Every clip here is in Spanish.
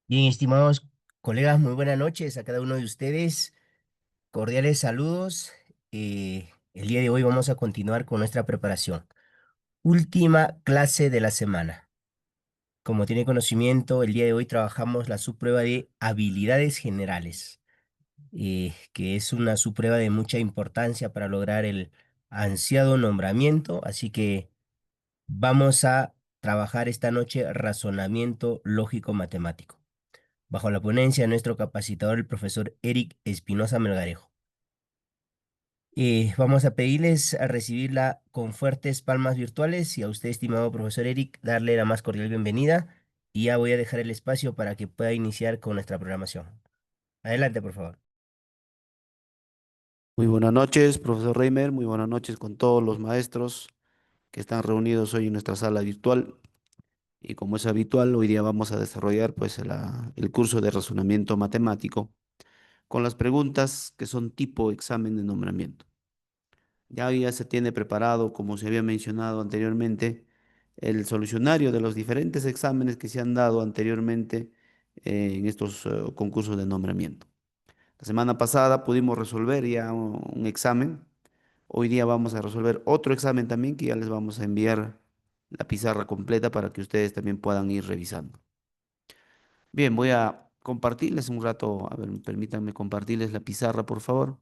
Bien, estimados colegas, muy buenas noches a cada uno de ustedes. Cordiales saludos. El día de hoy vamos a continuar con nuestra preparación. Última clase de la semana. Como tiene conocimiento, el día de hoy trabajamos la subprueba de habilidades generales, que es una subprueba de mucha importancia para lograr el ansiado nombramiento. Así que vamos a trabajar esta noche razonamiento lógico matemático, bajo la ponencia de nuestro capacitador, el profesor Eric Espinosa Melgarejo. Vamos a pedirles a recibirla con fuertes palmas virtuales y a usted, estimado profesor Eric, darle la más cordial bienvenida y ya voy a dejar el espacio para que pueda iniciar con nuestra programación. Adelante, por favor. Muy buenas noches, profesor Reimer. Muy buenas noches con todos los maestros que están reunidos hoy en nuestra sala virtual. Y como es habitual, hoy día vamos a desarrollar pues el curso de razonamiento matemático con las preguntas que son tipo examen de nombramiento. Ya se tiene preparado, como se había mencionado anteriormente, el solucionario de los diferentes exámenes que se han dado anteriormente en estos concursos de nombramiento. La semana pasada pudimos resolver ya un examen. Hoy día vamos a resolver otro examen también que ya les vamos a enviar la pizarra completa para que ustedes también puedan ir revisando. Bien, voy a compartirles un rato, a ver, permítanme compartirles la pizarra, por favor.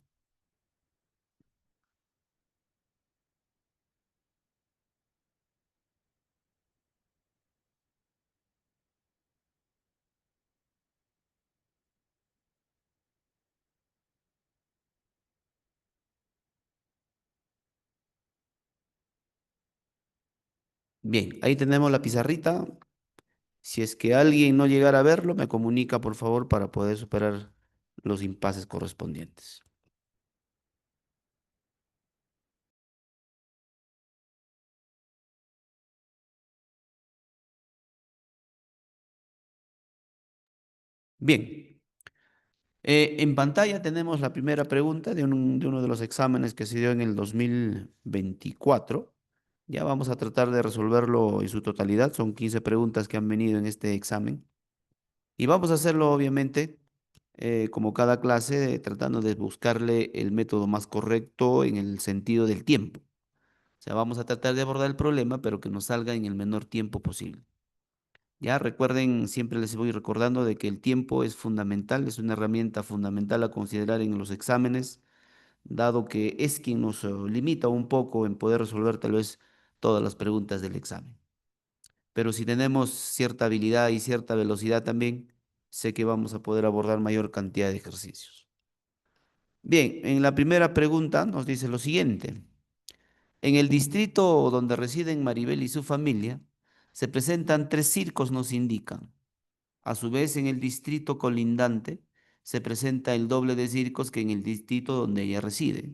Bien, ahí tenemos la pizarrita. Si es que alguien no llegara a verlo, me comunica, por favor, para poder superar los impases correspondientes. Bien, en pantalla tenemos la primera pregunta de uno de los exámenes que se dio en el 2024. Ya vamos a tratar de resolverlo en su totalidad. Son 15 preguntas que han venido en este examen. Y vamos a hacerlo, obviamente, como cada clase, tratando de buscarle el método más correcto en el sentido del tiempo. O sea, vamos a tratar de abordar el problema, pero que nos salga en el menor tiempo posible. Ya recuerden, siempre les voy recordando de que el tiempo es fundamental, es una herramienta fundamental a considerar en los exámenes, dado que es quien nos limita un poco en poder resolver tal vez todas las preguntas del examen. Pero si tenemos cierta habilidad y cierta velocidad también, sé que vamos a poder abordar mayor cantidad de ejercicios. Bien, en la primera pregunta nos dice lo siguiente. En el distrito donde residen Maribel y su familia, se presentan tres circos, nos indican. A su vez, en el distrito colindante se presenta el doble de circos que en el distrito donde ella reside.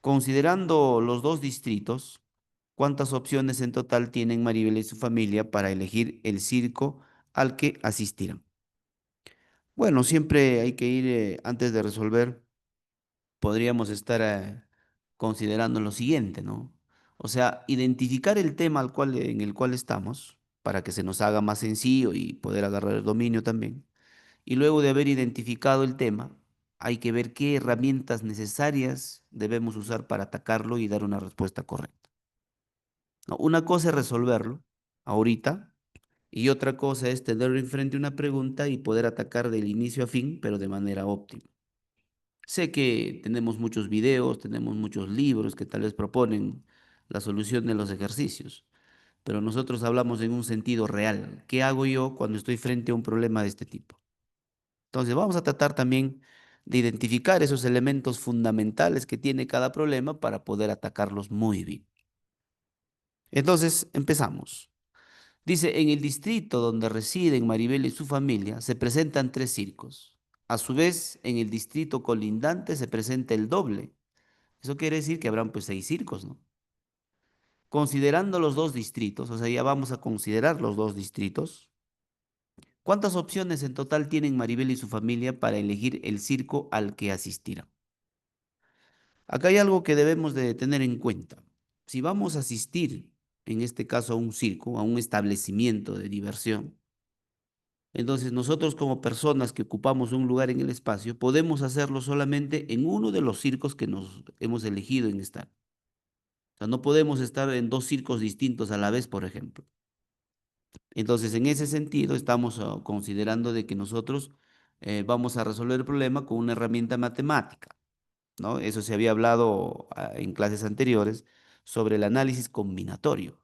Considerando los dos distritos, ¿cuántas opciones en total tienen Maribel y su familia para elegir el circo al que asistirán? Bueno, siempre hay que ir, antes de resolver, podríamos estar considerando lo siguiente, ¿no? O sea, identificar el tema en el cual estamos para que se nos haga más sencillo y poder agarrar el dominio también. Y luego de haber identificado el tema, hay que ver qué herramientas necesarias debemos usar para atacarlo y dar una respuesta correcta. ¿No? Una cosa es resolverlo ahorita y otra cosa es tenerlo enfrente una pregunta y poder atacar del inicio a fin, pero de manera óptima. Sé que tenemos muchos videos, tenemos muchos libros que tal vez proponen la solución de los ejercicios, pero nosotros hablamos en un sentido real. ¿Qué hago yo cuando estoy frente a un problema de este tipo? Entonces, vamos a tratar también de identificar esos elementos fundamentales que tiene cada problema para poder atacarlos muy bien. Entonces, empezamos. Dice, en el distrito donde residen Maribel y su familia se presentan tres circos. A su vez, en el distrito colindante se presenta el doble. Eso quiere decir que habrán pues seis circos, ¿no? Considerando los dos distritos, o sea, ya vamos a considerar los dos distritos. ¿Cuántas opciones en total tienen Maribel y su familia para elegir el circo al que asistirán? Acá hay algo que debemos de tener en cuenta. Si vamos a asistir, en este caso a un circo, a un establecimiento de diversión, Entonces, nosotros como personas que ocupamos un lugar en el espacio, podemos hacerlo solamente en uno de los circos que nos hemos elegido en estar. O sea, no podemos estar en dos circos distintos a la vez, por ejemplo. Entonces, en ese sentido, estamos considerando de que nosotros vamos a resolver el problema con una herramienta matemática, ¿no? Eso se había hablado en clases anteriores sobre el análisis combinatorio.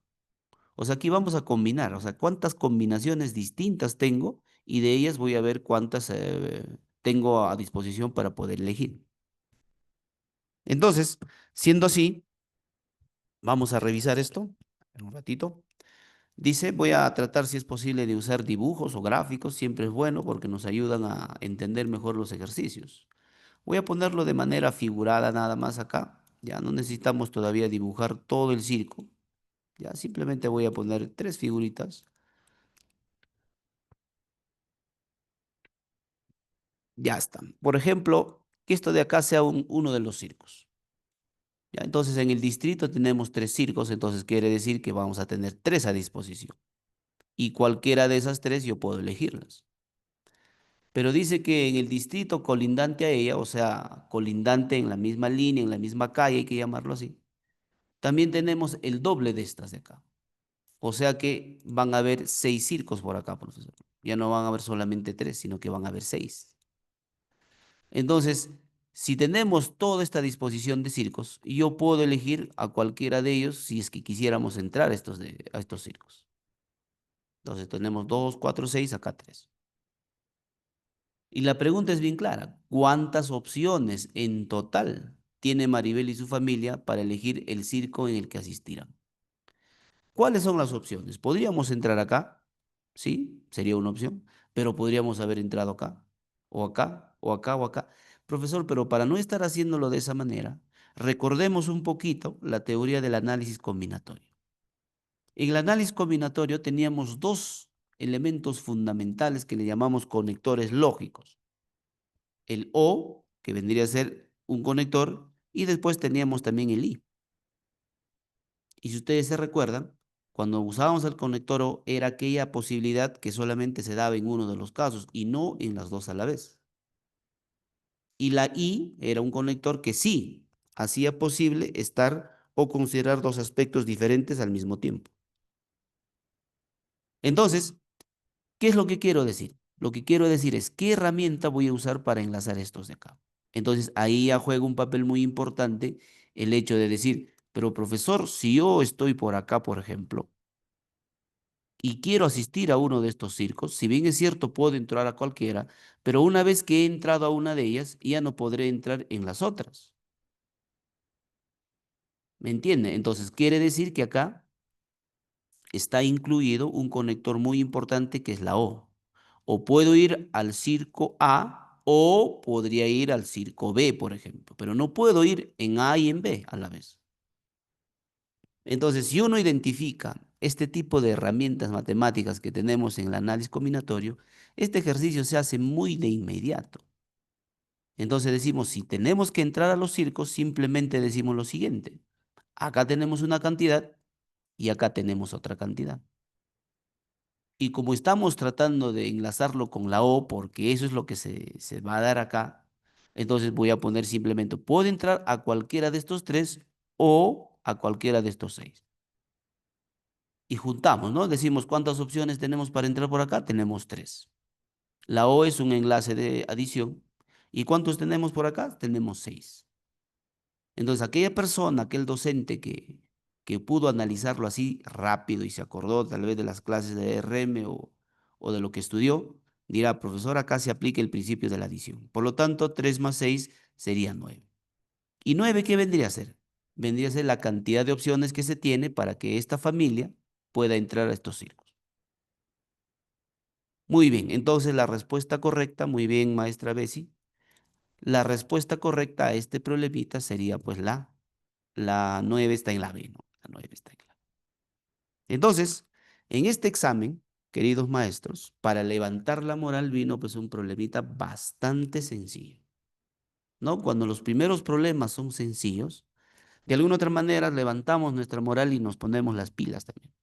O sea, aquí vamos a combinar, o sea, cuántas combinaciones distintas tengo y de ellas voy a ver cuántas tengo a disposición para poder elegir. Entonces, siendo así, vamos a revisar esto en un ratito. Dice, voy a tratar si es posible de usar dibujos o gráficos, siempre es bueno porque nos ayudan a entender mejor los ejercicios. Voy a ponerlo de manera figurada nada más acá. Ya no necesitamos todavía dibujar todo el circo. Ya simplemente voy a poner tres figuritas. Ya están. Por ejemplo, que esto de acá sea uno de los circos. Ya, entonces en el distrito tenemos tres circos, entonces quiere decir que vamos a tener tres a disposición. Y cualquiera de esas tres yo puedo elegirlas. Pero dice que en el distrito colindante a ella, o sea, colindante en la misma línea, en la misma calle, hay que llamarlo así, también tenemos el doble de estas de acá. O sea que van a haber seis circos por acá, profesor. Ya no van a haber solamente tres, sino que van a haber seis. Entonces, si tenemos toda esta disposición de circos, yo puedo elegir a cualquiera de ellos si es que quisiéramos entrar a a estos circos. Entonces tenemos dos, cuatro, seis, acá tres. Y la pregunta es bien clara. ¿Cuántas opciones en total tiene Maribel y su familia para elegir el circo en el que asistirán? ¿Cuáles son las opciones? ¿Podríamos entrar acá? Sí, sería una opción, pero podríamos haber entrado acá, o acá, o acá, o acá. Profesor, pero para no estar haciéndolo de esa manera, recordemos un poquito la teoría del análisis combinatorio. En el análisis combinatorio teníamos dos elementos fundamentales que le llamamos conectores lógicos. El O, que vendría a ser un conector, y después teníamos también el I. Y si ustedes se recuerdan, cuando usábamos el conector O era aquella posibilidad que solamente se daba en uno de los casos y no en las dos a la vez. Y la I era un conector que sí hacía posible estar o considerar dos aspectos diferentes al mismo tiempo. Entonces, ¿qué es lo que quiero decir? Lo que quiero decir es qué herramienta voy a usar para enlazar estos de acá. Entonces, ahí ya juega un papel muy importante el hecho de decir, pero profesor, si yo estoy por acá, por ejemplo, y quiero asistir a uno de estos circos, si bien es cierto, puedo entrar a cualquiera, pero una vez que he entrado a una de ellas, ya no podré entrar en las otras. ¿Me entiende? Entonces, quiere decir que acá está incluido un conector muy importante que es la O. O puedo ir al circo A o podría ir al circo B, por ejemplo, pero no puedo ir en A y en B a la vez. Entonces, si uno identifica este tipo de herramientas matemáticas que tenemos en el análisis combinatorio, este ejercicio se hace muy de inmediato. Entonces decimos, si tenemos que entrar a los circos, simplemente decimos lo siguiente. Acá tenemos una cantidad y acá tenemos otra cantidad. Y como estamos tratando de enlazarlo con la O, porque eso es lo que se va a dar acá, entonces voy a poner simplemente, puedo entrar a cualquiera de estos tres o a cualquiera de estos seis. Y juntamos, ¿no? Decimos cuántas opciones tenemos para entrar por acá. Tenemos tres. La O es un enlace de adición. ¿Y cuántos tenemos por acá? Tenemos seis. Entonces, aquella persona, aquel docente que pudo analizarlo así rápido y se acordó tal vez de las clases de RM o de lo que estudió, dirá, profesor, acá se aplica el principio de la adición. Por lo tanto, 3 más 6 sería 9. ¿Y 9 qué vendría a ser? Vendría a ser la cantidad de opciones que se tiene para que esta familia pueda entrar a estos circos. Muy bien, entonces la respuesta correcta, muy bien, maestra Bessie, la respuesta correcta a este problemita sería pues la 9 está en la B, ¿no? La 9 está en la B. Entonces, en este examen, queridos maestros, para levantar la moral vino pues un problemita bastante sencillo, ¿no? Cuando los primeros problemas son sencillos, de alguna otra manera levantamos nuestra moral y nos ponemos las pilas también.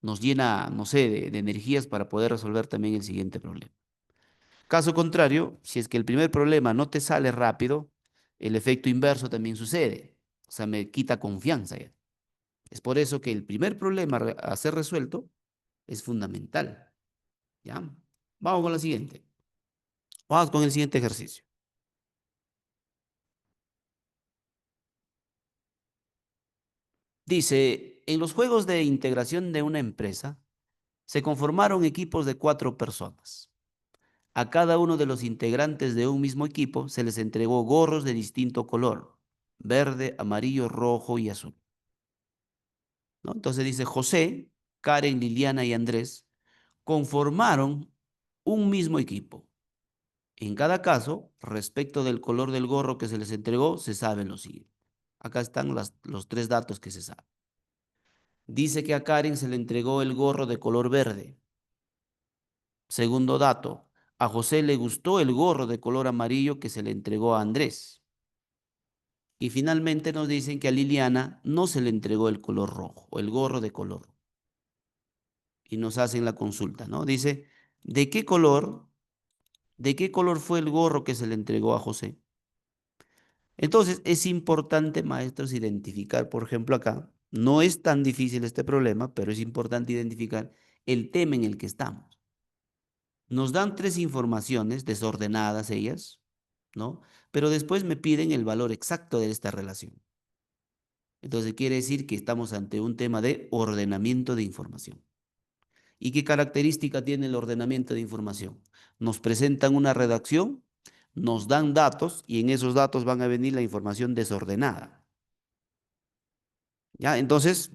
nos llena, no sé, de energías para poder resolver también el siguiente problema. Caso contrario, si es que el primer problema no te sale rápido, el efecto inverso también sucede. O sea, me quita confianza ya. Es por eso que el primer problema a ser resuelto es fundamental. ¿Ya? Vamos con la siguiente. Vamos con el siguiente ejercicio. Dice, en los juegos de integración de una empresa, se conformaron equipos de 4 personas. A cada uno de los integrantes de un mismo equipo se les entregó gorros de distinto color, verde, amarillo, rojo y azul. ¿No? Entonces dice, José, Karen, Liliana y Andrés conformaron un mismo equipo. En cada caso, respecto del color del gorro que se les entregó, se sabe lo siguiente. Acá están los 3 datos que se saben. Dice que a Karen se le entregó el gorro de color verde. Segundo dato, a José le gustó el gorro de color amarillo que se le entregó a Andrés. Y finalmente nos dicen que a Liliana no se le entregó el color rojo o el gorro de color. Y nos hacen la consulta, ¿no? Dice, ¿de qué color? ¿De qué color fue el gorro que se le entregó a José? Entonces, es importante, maestros, identificar, por ejemplo, acá, no es tan difícil este problema, pero es importante identificar el tema en el que estamos. Nos dan 3 informaciones, desordenadas ellas, ¿no? Pero después me piden el valor exacto de esta relación. Entonces, quiere decir que estamos ante un tema de ordenamiento de información. ¿Y qué característica tiene el ordenamiento de información? Nos presentan una redacción, nos dan datos y en esos datos van a venir la información desordenada. ¿Ya? Entonces,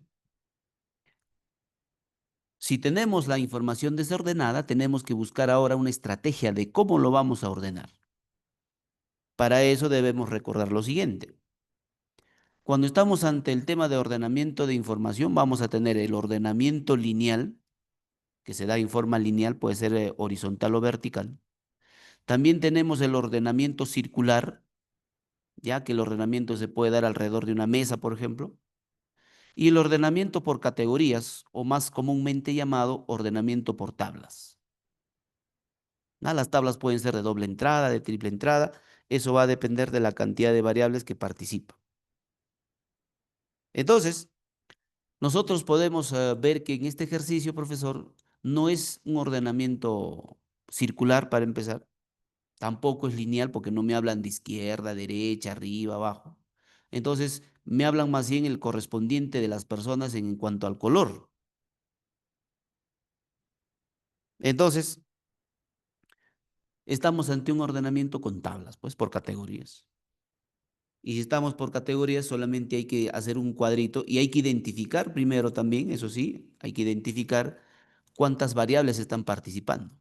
si tenemos la información desordenada, tenemos que buscar ahora una estrategia de cómo lo vamos a ordenar. Para eso debemos recordar lo siguiente. Cuando estamos ante el tema de ordenamiento de información, vamos a tener el ordenamiento lineal, que se da en forma lineal, puede ser horizontal o vertical. También tenemos el ordenamiento circular, ya que el ordenamiento se puede dar alrededor de una mesa, por ejemplo. Y el ordenamiento por categorías, o más comúnmente llamado ordenamiento por tablas. Las tablas pueden ser de doble entrada, de triple entrada. Eso va a depender de la cantidad de variables que participan. Entonces, nosotros podemos ver que en este ejercicio, profesor, no es un ordenamiento circular para empezar. Tampoco es lineal porque no me hablan de izquierda, derecha, arriba, abajo. Entonces, me hablan más bien el correspondiente de las personas en cuanto al color. Entonces, estamos ante un ordenamiento con tablas, pues por categorías. Y si estamos por categorías, solamente hay que hacer un cuadrito y hay que identificar primero también, eso sí, hay que identificar cuántas variables están participando.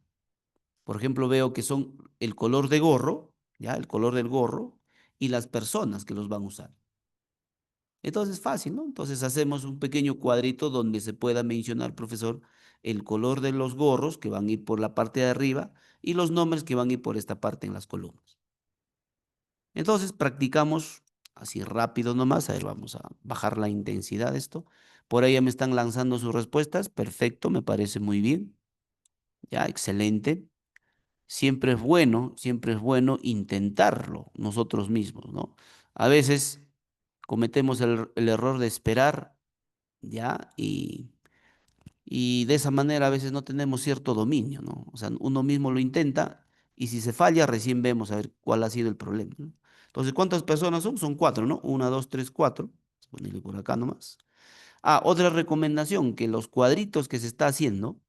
Por ejemplo, veo que son el color de gorro, ¿ya? El color del gorro y las personas que los van a usar. Entonces, fácil, ¿no? Entonces hacemos un pequeño cuadrito donde se pueda mencionar, profesor, el color de los gorros que van a ir por la parte de arriba y los nombres que van a ir por esta parte en las columnas. Entonces practicamos así rápido nomás. A ver, vamos a bajar la intensidad de esto. Por ahí ya me están lanzando sus respuestas. Perfecto, me parece muy bien. Ya, excelente. Siempre es bueno intentarlo nosotros mismos, ¿no? A veces cometemos el error de esperar, ¿ya? Y de esa manera a veces no tenemos cierto dominio, ¿no? O sea, uno mismo lo intenta y si se falla, recién vemos a ver cuál ha sido el problema, ¿no? Entonces, ¿cuántas personas son? Son 4, ¿no? Una, dos, tres, cuatro. Vamos a ponerle por acá nomás. Ah, otra recomendación, que los cuadritos que se está haciendo,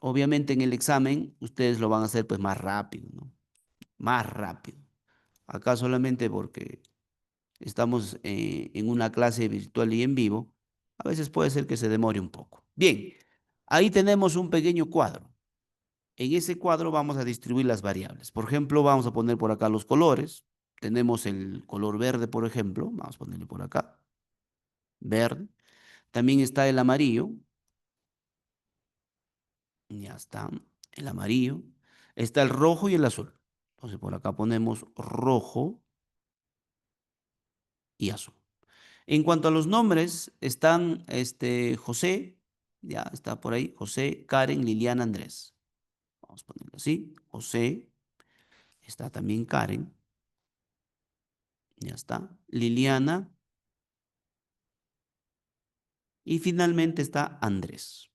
obviamente en el examen, ustedes lo van a hacer pues más rápido, ¿no? Más rápido. Acá solamente porque estamos en una clase virtual y en vivo, a veces puede ser que se demore un poco. Bien, ahí tenemos un pequeño cuadro. En ese cuadro vamos a distribuir las variables. Por ejemplo, vamos a poner por acá los colores. Tenemos el color verde, por ejemplo. Vamos a ponerle por acá. Verde. También está el amarillo. Ya está. El amarillo. Está el rojo y el azul. Entonces por acá ponemos rojo y azul. En cuanto a los nombres, están José. Ya está por ahí. José, Karen, Liliana, Andrés. Vamos a ponerlo así. José, está también Karen. Ya está. Liliana y finalmente está Andrés.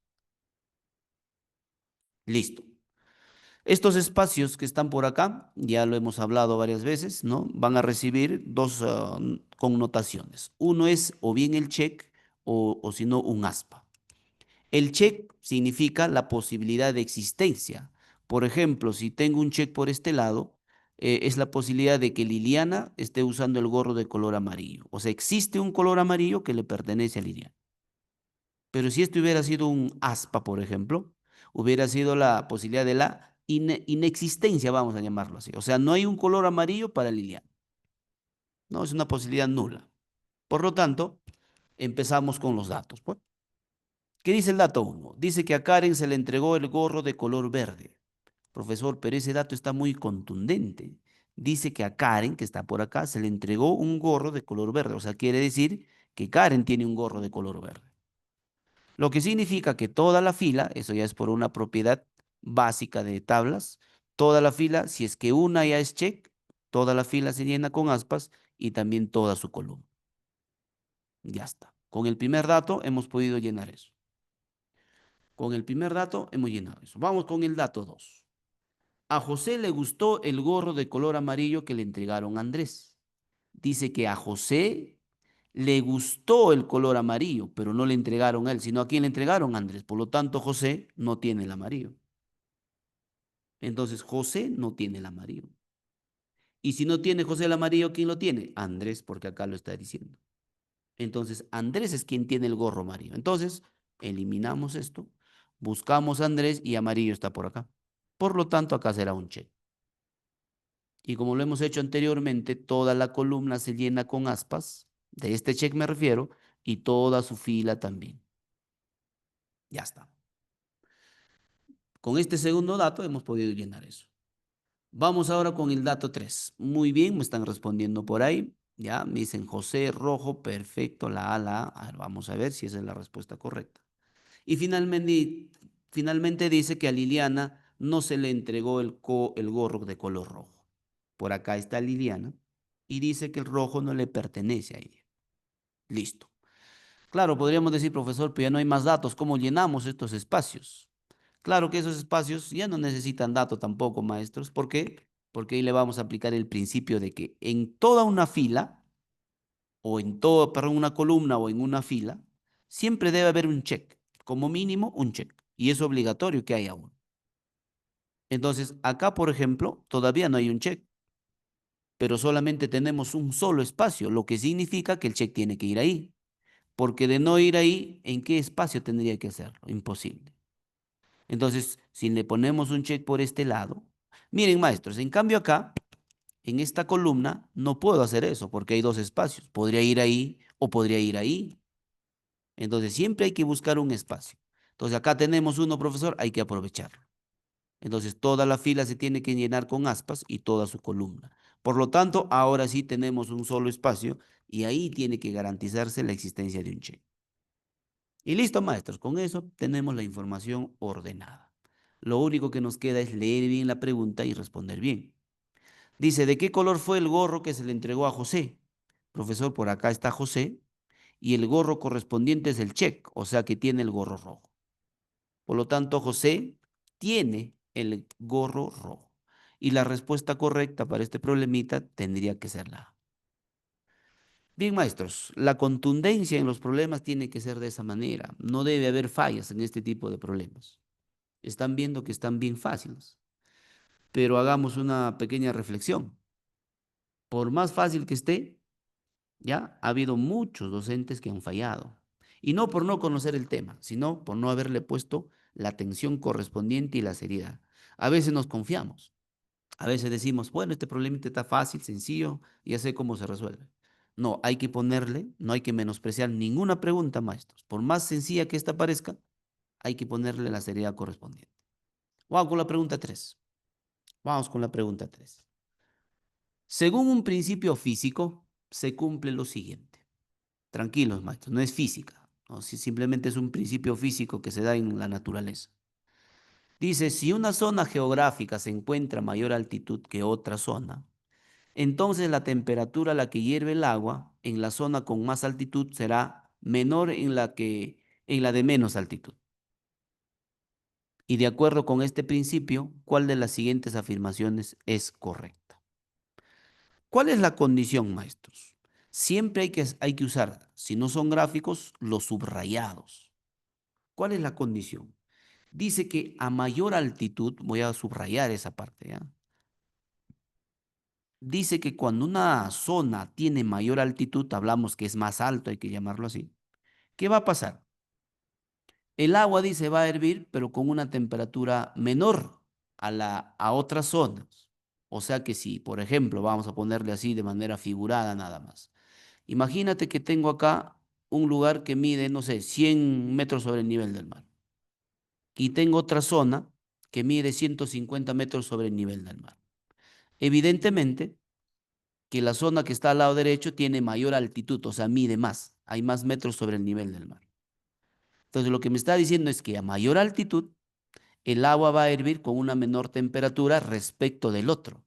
Listo. Estos espacios que están por acá, ya lo hemos hablado varias veces, ¿no? Van a recibir dos connotaciones. Uno es o bien el check o si no un aspa. El check significa la posibilidad de existencia. Por ejemplo, si tengo un check por este lado, es la posibilidad de que Liliana esté usando el gorro de color amarillo. O sea, existe un color amarillo que le pertenece a Liliana. Pero si esto hubiera sido un aspa, por ejemplo, hubiera sido la posibilidad de la inexistencia, vamos a llamarlo así. O sea, no hay un color amarillo para Liliana. No, es una posibilidad nula. Por lo tanto, empezamos con los datos, pues. ¿Qué dice el dato uno? Dice que a Karen se le entregó el gorro de color verde. Profesor, pero ese dato está muy contundente. Dice que a Karen, que está por acá, se le entregó un gorro de color verde. O sea, quiere decir que Karen tiene un gorro de color verde. Lo que significa que toda la fila, eso ya es por una propiedad básica de tablas, toda la fila, si es que una ya es check, toda la fila se llena con aspas y también toda su columna. Ya está. Con el primer dato hemos podido llenar eso. Con el primer dato hemos llenado eso. Vamos con el dato 2. A José le gustó el gorro de color amarillo que le entregaron a Andrés. Dice que a José le gustó el color amarillo, pero no le entregaron a él, sino a quién le entregaron, a Andrés. Por lo tanto, José no tiene el amarillo. Entonces, José no tiene el amarillo. Y si no tiene José el amarillo, ¿quién lo tiene? Andrés, porque acá lo está diciendo. Entonces, Andrés es quien tiene el gorro amarillo. Entonces, eliminamos esto, buscamos a Andrés y amarillo está por acá. Por lo tanto, acá será un check. Y como lo hemos hecho anteriormente, toda la columna se llena con aspas, de este check me refiero, y toda su fila también. Ya está. Con este segundo dato hemos podido llenar eso. Vamos ahora con el dato 3. Muy bien, me están respondiendo por ahí. Ya, me dicen José Rojo, perfecto, la A, la A. A ver, vamos a ver si esa es la respuesta correcta. Y finalmente dice que a Liliana no se le entregó el gorro de color rojo. Por acá está Liliana y dice que el rojo no le pertenece a ella. Listo. Claro, podríamos decir, profesor, pero ya no hay más datos. ¿Cómo llenamos estos espacios? Claro que esos espacios ya no necesitan datos tampoco, maestros. ¿Por qué? Porque ahí le vamos a aplicar el principio de que en toda una fila, o en todo, perdón, una columna o en una fila, siempre debe haber un check, como mínimo un check. Y es obligatorio que haya uno. Entonces, acá, por ejemplo, todavía no hay un check, pero solamente tenemos un solo espacio, lo que significa que el check tiene que ir ahí. Porque de no ir ahí, ¿en qué espacio tendría que hacerlo? Imposible. Entonces, si le ponemos un check por este lado, miren, maestros, en cambio acá, en esta columna, no puedo hacer eso porque hay dos espacios. Podría ir ahí o podría ir ahí. Entonces, siempre hay que buscar un espacio. Entonces, acá tenemos uno, profesor, hay que aprovecharlo. Entonces, toda la fila se tiene que llenar con aspas y toda su columna. Por lo tanto, ahora sí tenemos un solo espacio y ahí tiene que garantizarse la existencia de un check. Y listo, maestros, con eso tenemos la información ordenada. Lo único que nos queda es leer bien la pregunta y responder bien. Dice, ¿de qué color fue el gorro que se le entregó a José? Profesor, por acá está José y el gorro correspondiente es el check, o sea que tiene el gorro rojo. Por lo tanto, José tiene el gorro rojo. Y la respuesta correcta para este problemita tendría que ser la A. Bien, maestros, la contundencia en los problemas tiene que ser de esa manera. No debe haber fallas en este tipo de problemas. Están viendo que están bien fáciles, pero hagamos una pequeña reflexión. Por más fácil que esté, ya ha habido muchos docentes que han fallado. Y no por no conocer el tema, sino por no haberle puesto la atención correspondiente y la seriedad. A veces nos confiamos. A veces decimos, bueno, este problemita está fácil, sencillo, ya sé cómo se resuelve. No, hay que ponerle, no hay que menospreciar ninguna pregunta, maestros. Por más sencilla que esta parezca, hay que ponerle la seriedad correspondiente. Vamos con la pregunta 3. Vamos con la pregunta 3. Según un principio físico, se cumple lo siguiente. Tranquilos, maestros, no es física. o si simplemente es un principio físico que se da en la naturaleza. Dice, si una zona geográfica se encuentra a mayor altitud que otra zona, entonces la temperatura a la que hierve el agua en la zona con más altitud será menor en la de menos altitud. Y de acuerdo con este principio, ¿cuál de las siguientes afirmaciones es correcta? ¿Cuál es la condición, maestros? Siempre hay que usar, si no son gráficos, los subrayados. ¿Cuál es la condición? Dice que a mayor altitud, voy a subrayar esa parte, ¿ya? Dice que cuando una zona tiene mayor altitud, hablamos que es más alto, hay que llamarlo así. ¿Qué va a pasar? El agua, dice, va a hervir, pero con una temperatura menor a otras zonas. O sea que si, por ejemplo, vamos a ponerle así de manera figurada nada más. Imagínate que tengo acá un lugar que mide, no sé, 100 metros sobre el nivel del mar. Y tengo otra zona que mide 150 metros sobre el nivel del mar. Evidentemente que la zona que está al lado derecho tiene mayor altitud, o sea, mide más, hay más metros sobre el nivel del mar. Entonces, lo que me está diciendo es que a mayor altitud, el agua va a hervir con una menor temperatura respecto del otro.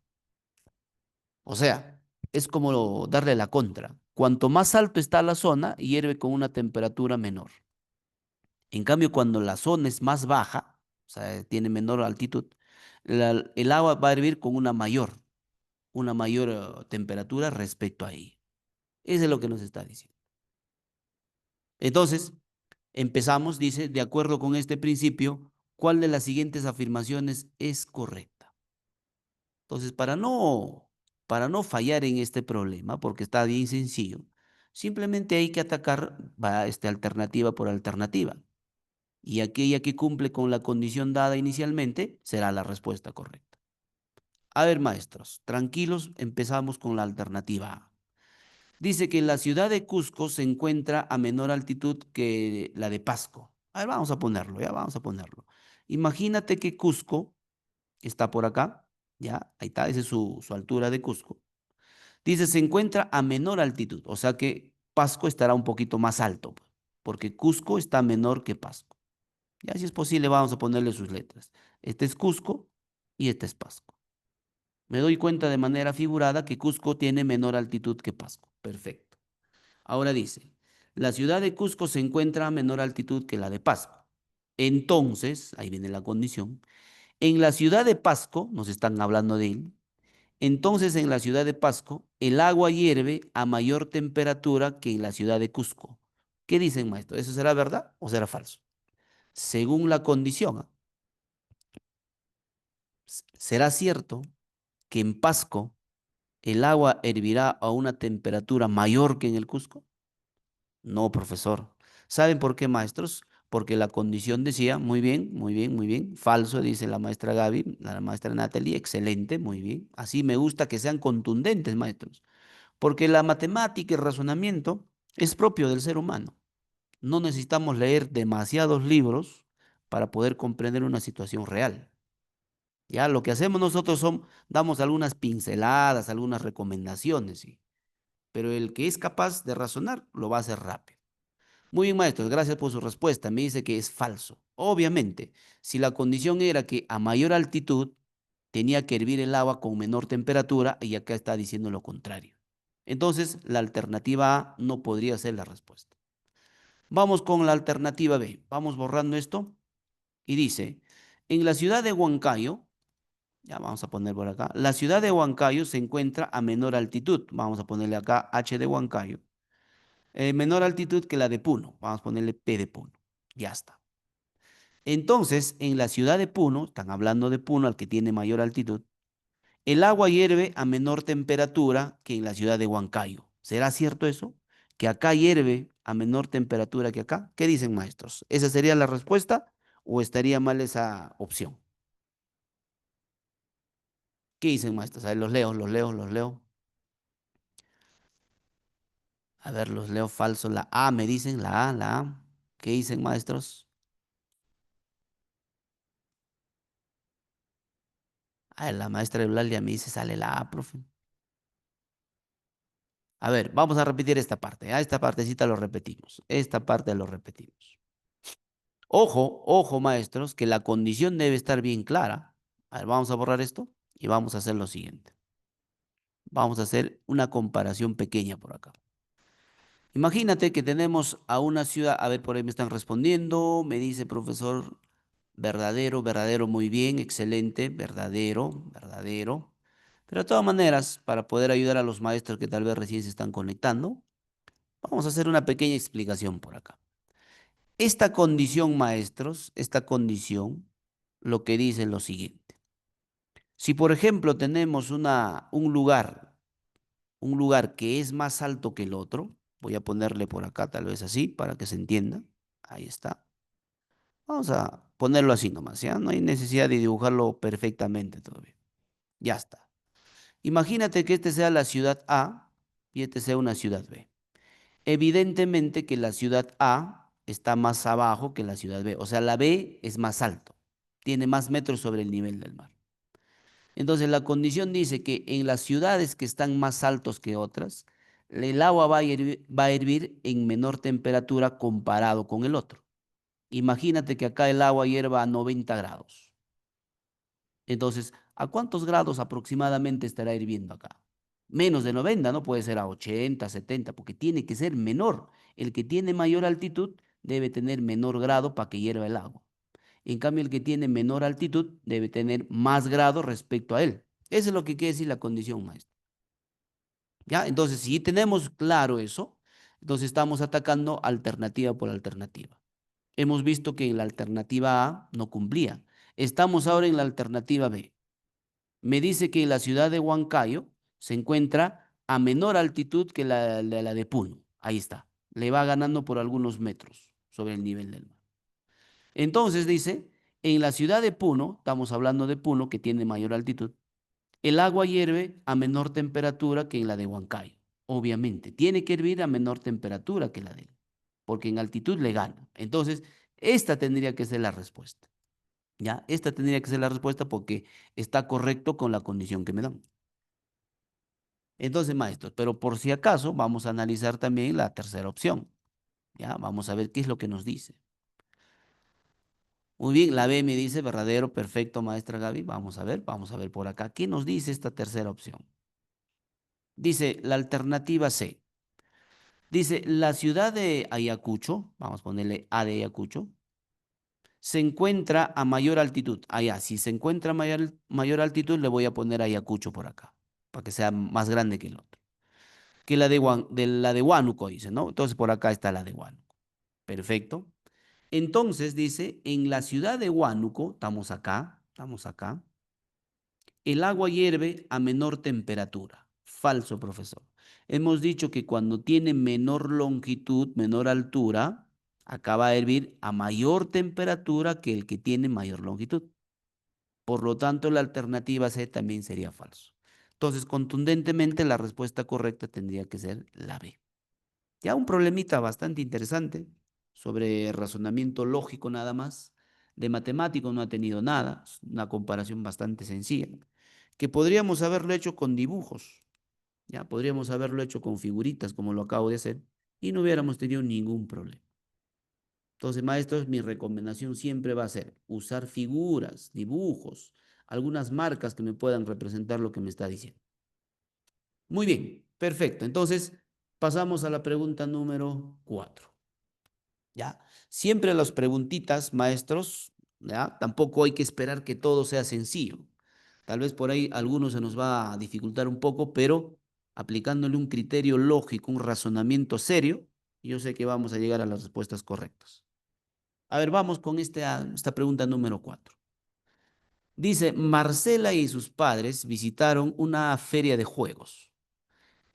O sea, es como darle la contra. Cuanto más alto está la zona, hierve con una temperatura menor. En cambio, cuando la zona es más baja, o sea, tiene menor altitud, el agua va a hervir con una mayor temperatura respecto a ahí. Eso es lo que nos está diciendo. Entonces, empezamos, dice, de acuerdo con este principio, ¿cuál de las siguientes afirmaciones es correcta? Entonces, para no fallar en este problema, porque está bien sencillo, simplemente hay que atacar alternativa por alternativa. Y aquella que cumple con la condición dada inicialmente será la respuesta correcta. A ver, maestros, tranquilos, empezamos con la alternativa A. Dice que la ciudad de Cusco se encuentra a menor altitud que la de Pasco. A ver, vamos a ponerlo, ya vamos a ponerlo. Imagínate que Cusco está por acá, ya, ahí está, esa es su altura de Cusco. Dice, se encuentra a menor altitud, o sea que Pasco estará un poquito más alto, pues, porque Cusco está menor que Pasco. Ya, si es posible, vamos a ponerle sus letras. Este es Cusco y este es Pasco. Me doy cuenta de manera figurada que Cusco tiene menor altitud que Pasco. Perfecto. Ahora dice, la ciudad de Cusco se encuentra a menor altitud que la de Pasco. Entonces, ahí viene la condición, en la ciudad de Pasco, nos están hablando de él, entonces en la ciudad de Pasco, el agua hierve a mayor temperatura que en la ciudad de Cusco. ¿Qué dicen, maestro? ¿Eso será verdad o será falso? Según la condición, ¿ah? ¿Será cierto que en Pasco el agua hervirá a una temperatura mayor que en el Cusco? No, profesor. ¿Saben por qué, maestros? Porque la condición decía, muy bien, muy bien, muy bien. Falso, dice la maestra Gaby, la maestra Natalie, excelente, muy bien. Así me gusta que sean contundentes, maestros. Porque la matemática y el razonamiento es propio del ser humano. No necesitamos leer demasiados libros para poder comprender una situación real. Ya, lo que hacemos nosotros damos algunas pinceladas, algunas recomendaciones, sí. Pero el que es capaz de razonar lo va a hacer rápido. Muy bien, maestros, gracias por su respuesta. Me dice que es falso. Obviamente, si la condición era que a mayor altitud tenía que hervir el agua con menor temperatura, y acá está diciendo lo contrario. Entonces, la alternativa A no podría ser la respuesta. Vamos con la alternativa B. Vamos borrando esto y dice, en la ciudad de Huancayo, ya vamos a poner por acá, la ciudad de Huancayo se encuentra a menor altitud. Vamos a ponerle acá H de Huancayo. Menor altitud que la de Puno. Vamos a ponerle P de Puno. Ya está. Entonces, en la ciudad de Puno, están hablando de Puno, al que tiene mayor altitud, el agua hierve a menor temperatura que en la ciudad de Huancayo. ¿Será cierto eso? ¿Que acá hierve a menor temperatura que acá? ¿Qué dicen, maestros? ¿Esa sería la respuesta o estaría mal esa opción? ¿Qué dicen, maestros? A ver, los leo, los leo, los leo. A ver, los leo falso. La A, me dicen, la A, la A. ¿Qué dicen, maestros? A ver, la maestra Eulalia me dice, sale la A, profe. A ver, vamos a repetir esta parte. A esta partecita lo repetimos. Esta parte lo repetimos. Ojo, ojo, maestros, que la condición debe estar bien clara. A ver, vamos a borrar esto y vamos a hacer lo siguiente. Vamos a hacer una comparación pequeña por acá. Imagínate que tenemos a una ciudad, a ver, por ahí me están respondiendo, me dice profesor, verdadero, verdadero, muy bien, excelente, verdadero, verdadero. Pero de todas maneras, para poder ayudar a los maestros que tal vez recién se están conectando, vamos a hacer una pequeña explicación por acá. Esta condición, maestros, esta condición, lo que dice es lo siguiente. Si, por ejemplo, tenemos un lugar que es más alto que el otro, voy a ponerle por acá tal vez así para que se entienda. Ahí está. Vamos a ponerlo así nomás, ¿ya? No hay necesidad de dibujarlo perfectamente todavía. Ya está. Imagínate que este sea la ciudad A y este sea una ciudad B. Evidentemente que la ciudad A está más abajo que la ciudad B, o sea, la B es más alto, tiene más metros sobre el nivel del mar. Entonces, la condición dice que en las ciudades que están más altos que otras, el agua va a hervir en menor temperatura comparado con el otro. Imagínate que acá el agua hierva a 90 grados. Entonces, ¿a cuántos grados aproximadamente estará hirviendo acá? Menos de 90, no puede ser a 80, 70, porque tiene que ser menor. El que tiene mayor altitud debe tener menor grado para que hierva el agua. En cambio, el que tiene menor altitud debe tener más grado respecto a él. Eso es lo que quiere decir la condición, maestro. ¿Ya? Entonces, si tenemos claro eso, entonces estamos atacando alternativa por alternativa. Hemos visto que en la alternativa A no cumplía. Estamos ahora en la alternativa B. Me dice que la ciudad de Huancayo se encuentra a menor altitud que la de Puno. Ahí está. Le va ganando por algunos metros sobre el nivel del mar. Entonces dice, en la ciudad de Puno, estamos hablando de Puno, que tiene mayor altitud, el agua hierve a menor temperatura que en la de Huancayo. Obviamente, tiene que hervir a menor temperatura que la de él, porque en altitud le gana. Entonces, esta tendría que ser la respuesta. ¿Ya? Esta tendría que ser la respuesta porque está correcto con la condición que me dan. Entonces, maestros, pero por si acaso, vamos a analizar también la tercera opción. ¿Ya? Vamos a ver qué es lo que nos dice. Muy bien, la B me dice verdadero, perfecto, maestra Gaby. Vamos a ver por acá. ¿Qué nos dice esta tercera opción? Dice la alternativa C. Dice, la ciudad de Ayacucho, vamos a ponerle A de Ayacucho, se encuentra a mayor altitud. Allá, si se encuentra a mayor altitud, le voy a poner Ayacucho por acá, para que sea más grande que el otro. Que la de Huánuco, dice, ¿no? Entonces por acá está la de Huánuco. Perfecto. Entonces dice, en la ciudad de Huánuco, estamos acá, el agua hierve a menor temperatura. Falso, profesor. Hemos dicho que cuando tiene menor longitud, menor altura, acaba de hervir a mayor temperatura que el que tiene mayor longitud. Por lo tanto, la alternativa C también sería falso. Entonces, contundentemente, la respuesta correcta tendría que ser la B. Ya un problemita bastante interesante sobre razonamiento lógico nada más. De matemático no ha tenido nada, es una comparación bastante sencilla, que podríamos haberlo hecho con dibujos, ya podríamos haberlo hecho con figuritas como lo acabo de hacer y no hubiéramos tenido ningún problema. Entonces, maestros, mi recomendación siempre va a ser usar figuras, dibujos, algunas marcas que me puedan representar lo que me está diciendo. Muy bien, perfecto. Entonces, pasamos a la pregunta número 4. ¿Ya? Siempre las preguntitas, maestros, ¿ya? Tampoco hay que esperar que todo sea sencillo. Tal vez por ahí algunos se nos va a dificultar un poco, pero aplicándole un criterio lógico, un razonamiento serio, yo sé que vamos a llegar a las respuestas correctas. A ver, vamos con esta pregunta número 4. Dice, Marcela y sus padres visitaron una feria de juegos.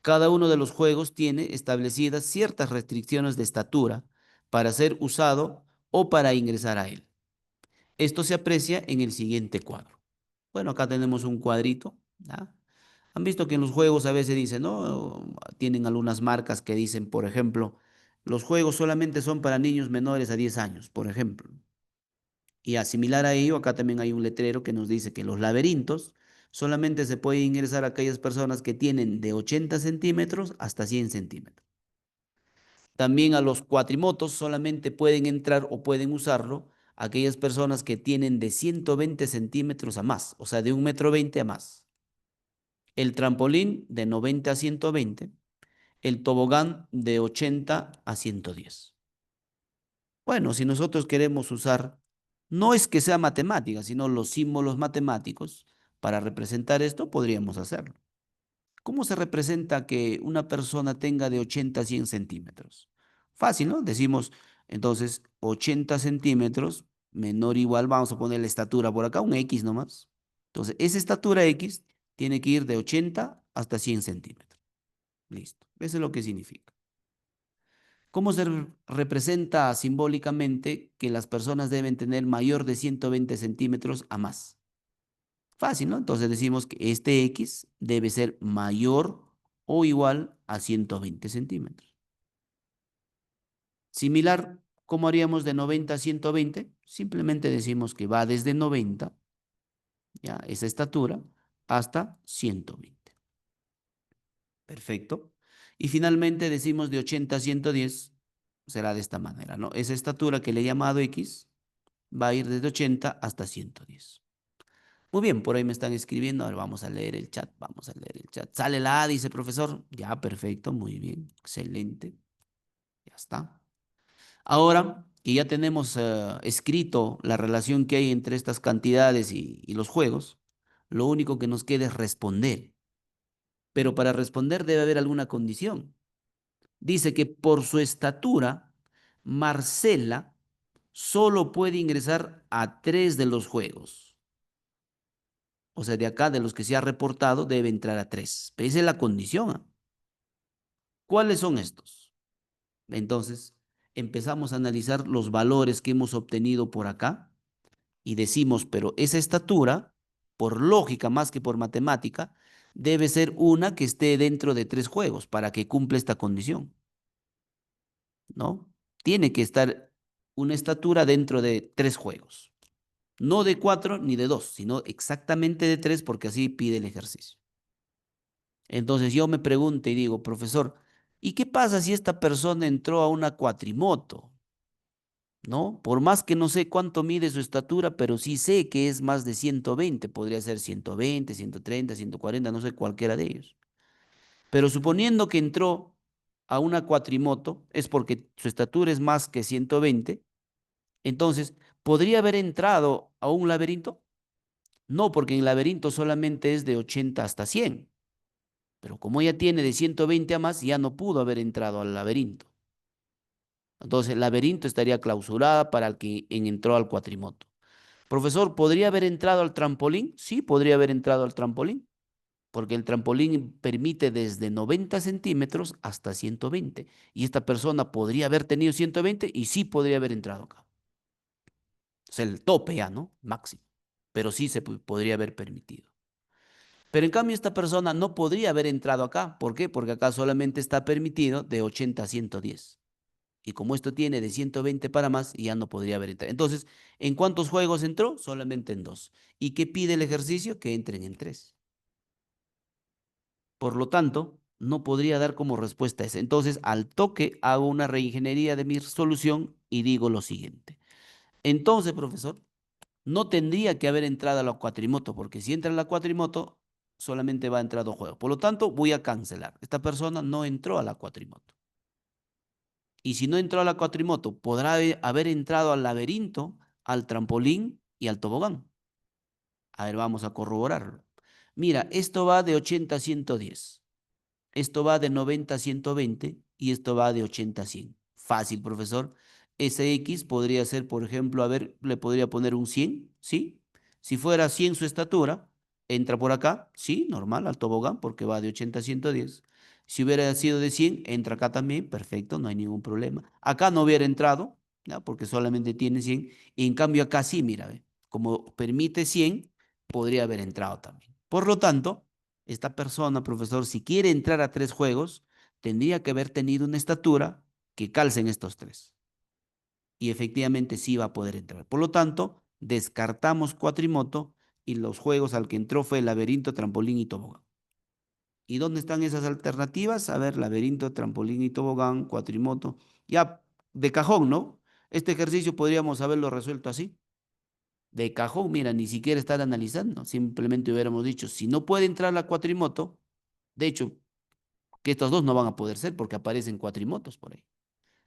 Cada uno de los juegos tiene establecidas ciertas restricciones de estatura para ser usado o para ingresar a él. Esto se aprecia en el siguiente cuadro. Bueno, acá tenemos un cuadrito, ¿ya? Han visto que en los juegos a veces dicen, ¿no? Tienen algunas marcas que dicen, por ejemplo, los juegos solamente son para niños menores a 10 años, por ejemplo. Y a similar a ello, acá también hay un letrero que nos dice que los laberintos solamente se puede ingresar a aquellas personas que tienen de 80 centímetros hasta 100 centímetros. También a los cuatrimotos solamente pueden entrar o pueden usarlo aquellas personas que tienen de 120 centímetros a más, o sea, de 1,20 m a más. El trampolín de 90 a 120, el tobogán de 80 a 110. Bueno, si nosotros queremos usar, no es que sea matemática, sino los símbolos matemáticos para representar esto, podríamos hacerlo. ¿Cómo se representa que una persona tenga de 80 a 100 centímetros? Fácil, ¿no? Decimos, entonces, 80 centímetros menor o igual, vamos a poner la estatura por acá, un X nomás. Entonces, esa estatura X tiene que ir de 80 hasta 100 centímetros. Listo. Eso es lo que significa. ¿Cómo se representa simbólicamente que las personas deben tener mayor de 120 centímetros a más? Fácil, ¿no? Entonces decimos que este X debe ser mayor o igual a 120 centímetros. Similar, ¿cómo haríamos de 90 a 120? Simplemente decimos que va desde 90, ya, esa estatura, hasta 120. Perfecto. Y finalmente decimos de 80 a 110, será de esta manera, ¿no? Esa estatura que le he llamado X va a ir desde 80 hasta 110. Muy bien, por ahí me están escribiendo. A ver, vamos a leer el chat, vamos a leer el chat. Sale la A, dice profesor. Ya, perfecto, muy bien, excelente. Ya está. Ahora que ya tenemos escrito la relación que hay entre estas cantidades y los juegos, lo único que nos queda es responder. Pero para responder debe haber alguna condición. Dice que por su estatura, Marcela solo puede ingresar a 3 de los juegos. O sea, de acá, de los que se ha reportado, debe entrar a 3. Pero esa es la condición. ¿Ah? ¿Cuáles son estos? Entonces, empezamos a analizar los valores que hemos obtenido por acá y decimos, pero esa estatura, por lógica más que por matemática, debe ser una que esté dentro de 3 juegos para que cumpla esta condición, ¿no? Tiene que estar una estatura dentro de 3 juegos. No de 4 ni de 2, sino exactamente de 3 porque así pide el ejercicio. Entonces yo me pregunto y digo, profesor, ¿y qué pasa si esta persona entró a una cuatrimoto? ¿No? Por más que no sé cuánto mide su estatura, pero sí sé que es más de 120, podría ser 120, 130, 140, no sé cualquiera de ellos. Pero suponiendo que entró a una cuatrimoto, es porque su estatura es más que 120, entonces, ¿podría haber entrado a un laberinto? No, porque en el laberinto solamente es de 80 hasta 100. Pero como ella tiene de 120 a más, ya no pudo haber entrado al laberinto. Entonces, el laberinto estaría clausurada para el que entró al cuatrimoto. Profesor, ¿podría haber entrado al trampolín? Sí, podría haber entrado al trampolín, porque el trampolín permite desde 90 centímetros hasta 120. Y esta persona podría haber tenido 120 y sí podría haber entrado acá. O sea, el tope ya, ¿no? Máximo. Pero sí se podría haber permitido. Pero en cambio esta persona no podría haber entrado acá. ¿Por qué? Porque acá solamente está permitido de 80 a 110. Y como esto tiene de 120 para más, ya no podría haber entrado. Entonces, ¿en cuántos juegos entró? Solamente en 2. ¿Y qué pide el ejercicio? Que entren en 3. Por lo tanto, no podría dar como respuesta esa. Entonces, al toque, hago una reingeniería de mi solución y digo lo siguiente. Entonces, profesor, no tendría que haber entrado a la cuatrimoto, porque si entra en la cuatrimoto, solamente va a entrar 2 juegos. Por lo tanto, voy a cancelar. Esta persona no entró a la cuatrimoto. Y si no entró a la cuatrimoto, podrá haber entrado al laberinto, al trampolín y al tobogán. A ver, vamos a corroborarlo. Mira, esto va de 80 a 110. Esto va de 90 a 120 y esto va de 80 a 100. Fácil, profesor. Ese X podría ser, por ejemplo, a ver, le podría poner un 100, ¿sí? Si fuera 100 su estatura, entra por acá, sí, normal, al tobogán, porque va de 80 a 110. Si hubiera sido de 100, entra acá también, perfecto, no hay ningún problema. Acá no hubiera entrado, ¿ya? Porque solamente tiene 100. Y en cambio acá sí, mira, ve, como permite 100, podría haber entrado también. Por lo tanto, esta persona, profesor, si quiere entrar a 3 juegos, tendría que haber tenido una estatura que calce en estos 3. Y efectivamente sí va a poder entrar. Por lo tanto, descartamos cuatrimoto y los juegos al que entró fue laberinto, trampolín y tobogán. ¿Y dónde están esas alternativas? A ver, laberinto, trampolín y tobogán, cuatrimoto. Ya, de cajón, ¿no? Este ejercicio podríamos haberlo resuelto así. De cajón, mira, ni siquiera estar analizando. Simplemente hubiéramos dicho, si no puede entrar la cuatrimoto, de hecho, que estos dos no van a poder ser porque aparecen cuatrimotos por ahí.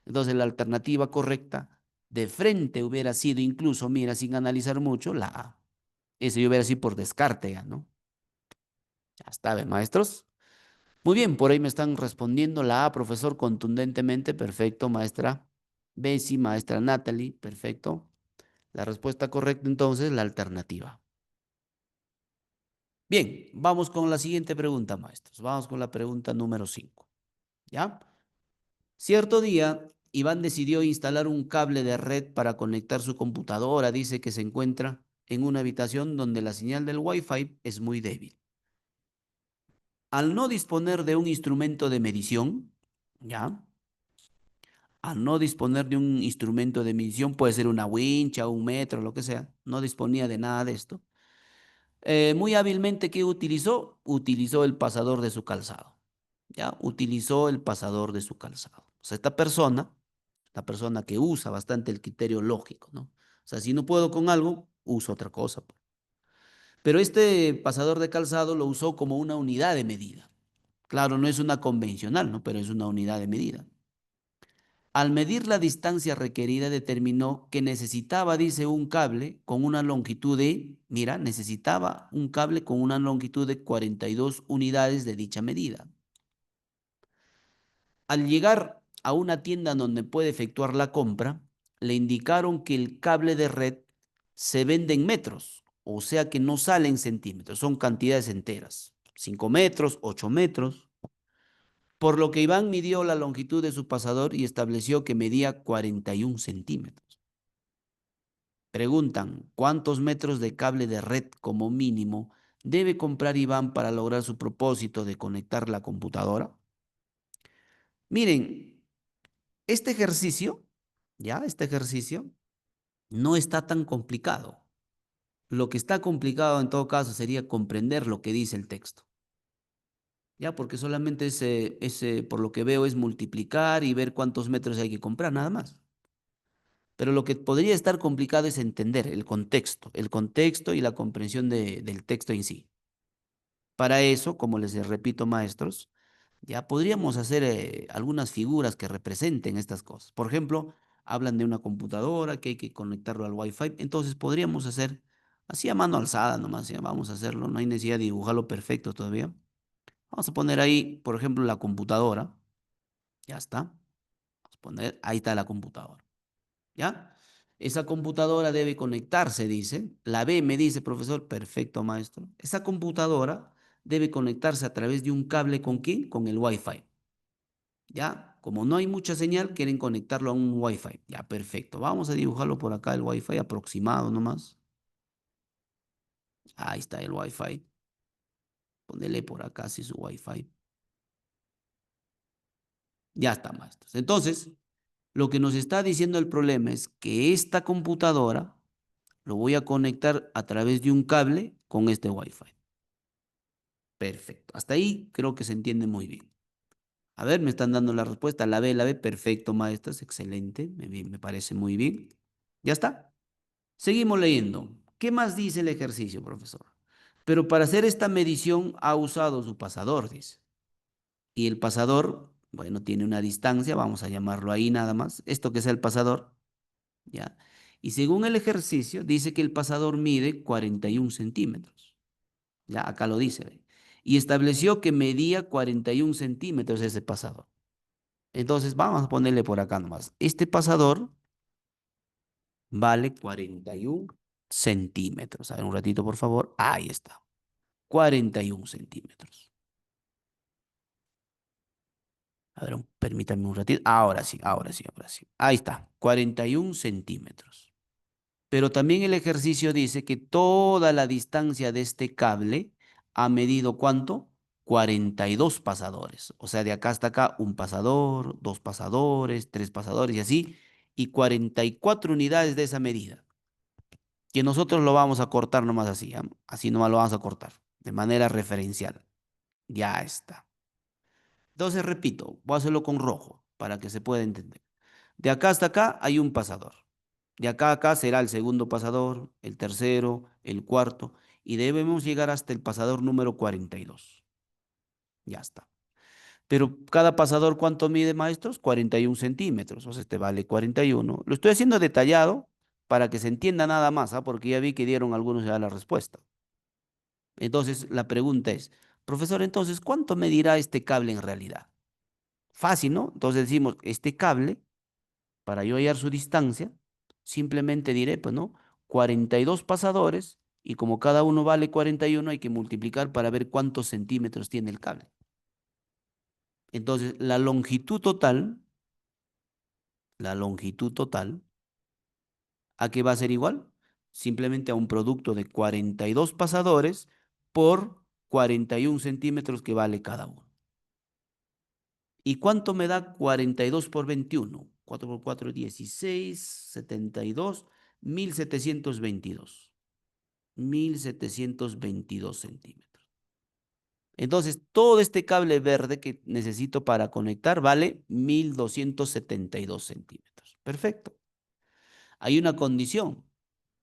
Entonces, la alternativa correcta de frente hubiera sido incluso, mira, sin analizar mucho, la A. Ese hubiera sido por descarte, ya, ¿no? Ya está, ¿ven, maestros? Muy bien, por ahí me están respondiendo la A, profesor, contundentemente. Perfecto, maestra Bessie, maestra Natalie. Perfecto. La respuesta correcta entonces, la alternativa. Bien, vamos con la siguiente pregunta, maestros. Vamos con la pregunta número 5. ¿Ya? Cierto día, Iván decidió instalar un cable de red para conectar su computadora. Dice que se encuentra en una habitación donde la señal del Wi-Fi es muy débil. Al no disponer de un instrumento de medición, ¿ya? Al no disponer de un instrumento de medición, puede ser una wincha, un metro, lo que sea, no disponía de nada de esto. Muy hábilmente, ¿qué utilizó? Utilizó el pasador de su calzado. ¿Ya? Utilizó el pasador de su calzado. O sea, esta persona que usa bastante el criterio lógico, ¿no? O sea, si no puedo con algo, uso otra cosa, pues. Pero este pasador de calzado lo usó como una unidad de medida. Claro, no es una convencional, ¿no? Pero es una unidad de medida. Al medir la distancia requerida, determinó que necesitaba, dice, un cable con una longitud de, mira, necesitaba un cable con una longitud de 42 unidades de dicha medida. Al llegar a una tienda donde puede efectuar la compra, le indicaron que el cable de red se vende en metros, o sea que no sale en centímetros, son cantidades enteras, 5 metros, 8 metros. Por lo que Iván midió la longitud de su pasador y estableció que medía 41 centímetros. Preguntan, ¿cuántos metros de cable de red como mínimo debe comprar Iván para lograr su propósito de conectar la computadora? Miren, este ejercicio, ya, este ejercicio no está tan complicado. Lo que está complicado en todo caso sería comprender lo que dice el texto. Ya, porque solamente por lo que veo, es multiplicar y ver cuántos metros hay que comprar, nada más. Pero lo que podría estar complicado es entender el contexto y la comprensión del texto en sí. Para eso, como les repito, maestros, ya podríamos hacer algunas figuras que representen estas cosas. Por ejemplo, hablan de una computadora que hay que conectarlo al Wi-Fi. Entonces podríamos hacer así a mano alzada nomás. Ya vamos a hacerlo. No hay necesidad de dibujarlo perfecto todavía. Vamos a poner ahí, por ejemplo, la computadora. Ya está. Vamos a poner, ahí está la computadora. ¿Ya? Esa computadora debe conectarse, dice. La B me dice, profesor, perfecto, maestro. Esa computadora debe conectarse a través de un cable ¿con quién? Con el Wi-Fi. ¿Ya? Como no hay mucha señal, quieren conectarlo a un Wi-Fi. Ya, perfecto. Vamos a dibujarlo por acá, el Wi-Fi aproximado nomás. Ahí está el Wi-Fi. Ponele por acá si su Wi-Fi. Ya está, maestros. Entonces, lo que nos está diciendo el problema es que esta computadora lo voy a conectar a través de un cable con este Wi-Fi. Perfecto. Hasta ahí creo que se entiende muy bien. A ver, me están dando la respuesta. La B. Perfecto, maestras. Excelente. Me parece muy bien. Ya está. Seguimos leyendo. ¿Qué más dice el ejercicio, profesor? Pero para hacer esta medición ha usado su pasador, dice. Y el pasador, bueno, tiene una distancia, vamos a llamarlo ahí nada más. Esto que es el pasador, ¿ya? Y según el ejercicio, dice que el pasador mide 41 centímetros. Ya, acá lo dice. ¿Ve? Y estableció que medía 41 centímetros ese pasador. Entonces, vamos a ponerle por acá nomás. Este pasador vale 41 centímetros. A ver, un ratito, por favor. Ahí está. 41 centímetros. A ver, permítanme un ratito. Ahora sí, ahora sí, ahora sí. Ahí está. 41 centímetros. Pero también el ejercicio dice que toda la distancia de este cable ha medido ¿cuánto? 42 pasadores. O sea, de acá hasta acá, un pasador, dos pasadores, tres pasadores y así. Y 44 unidades de esa medida. que nosotros lo vamos a cortar nomás así, ¿ah? Así nomás lo vamos a cortar, de manera referencial. Ya está. Entonces, repito, voy a hacerlo con rojo para que se pueda entender. De acá hasta acá hay un pasador. De acá a acá será el segundo pasador, el tercero, el cuarto, y debemos llegar hasta el pasador número 42. Ya está. Pero cada pasador, ¿cuánto mide, maestros? 41 centímetros. O sea, este vale 41. Lo estoy haciendo detallado para que se entienda nada más, ¿ah? Porque ya vi que dieron algunos ya la respuesta. Entonces, la pregunta es, profesor, entonces, ¿cuánto medirá este cable en realidad? Fácil, ¿no? Entonces decimos, este cable, para yo hallar su distancia, simplemente diré, pues, ¿no? 42 pasadores, y como cada uno vale 41, hay que multiplicar para ver cuántos centímetros tiene el cable. Entonces, la longitud total, ¿a qué va a ser igual? Simplemente a un producto de 42 pasadores por 41 centímetros que vale cada uno. ¿Y cuánto me da 42 por 21? 4 por 4, 16, 72, 1722. 1722 centímetros. Entonces, todo este cable verde que necesito para conectar vale 1272 centímetros. Perfecto. Hay una condición,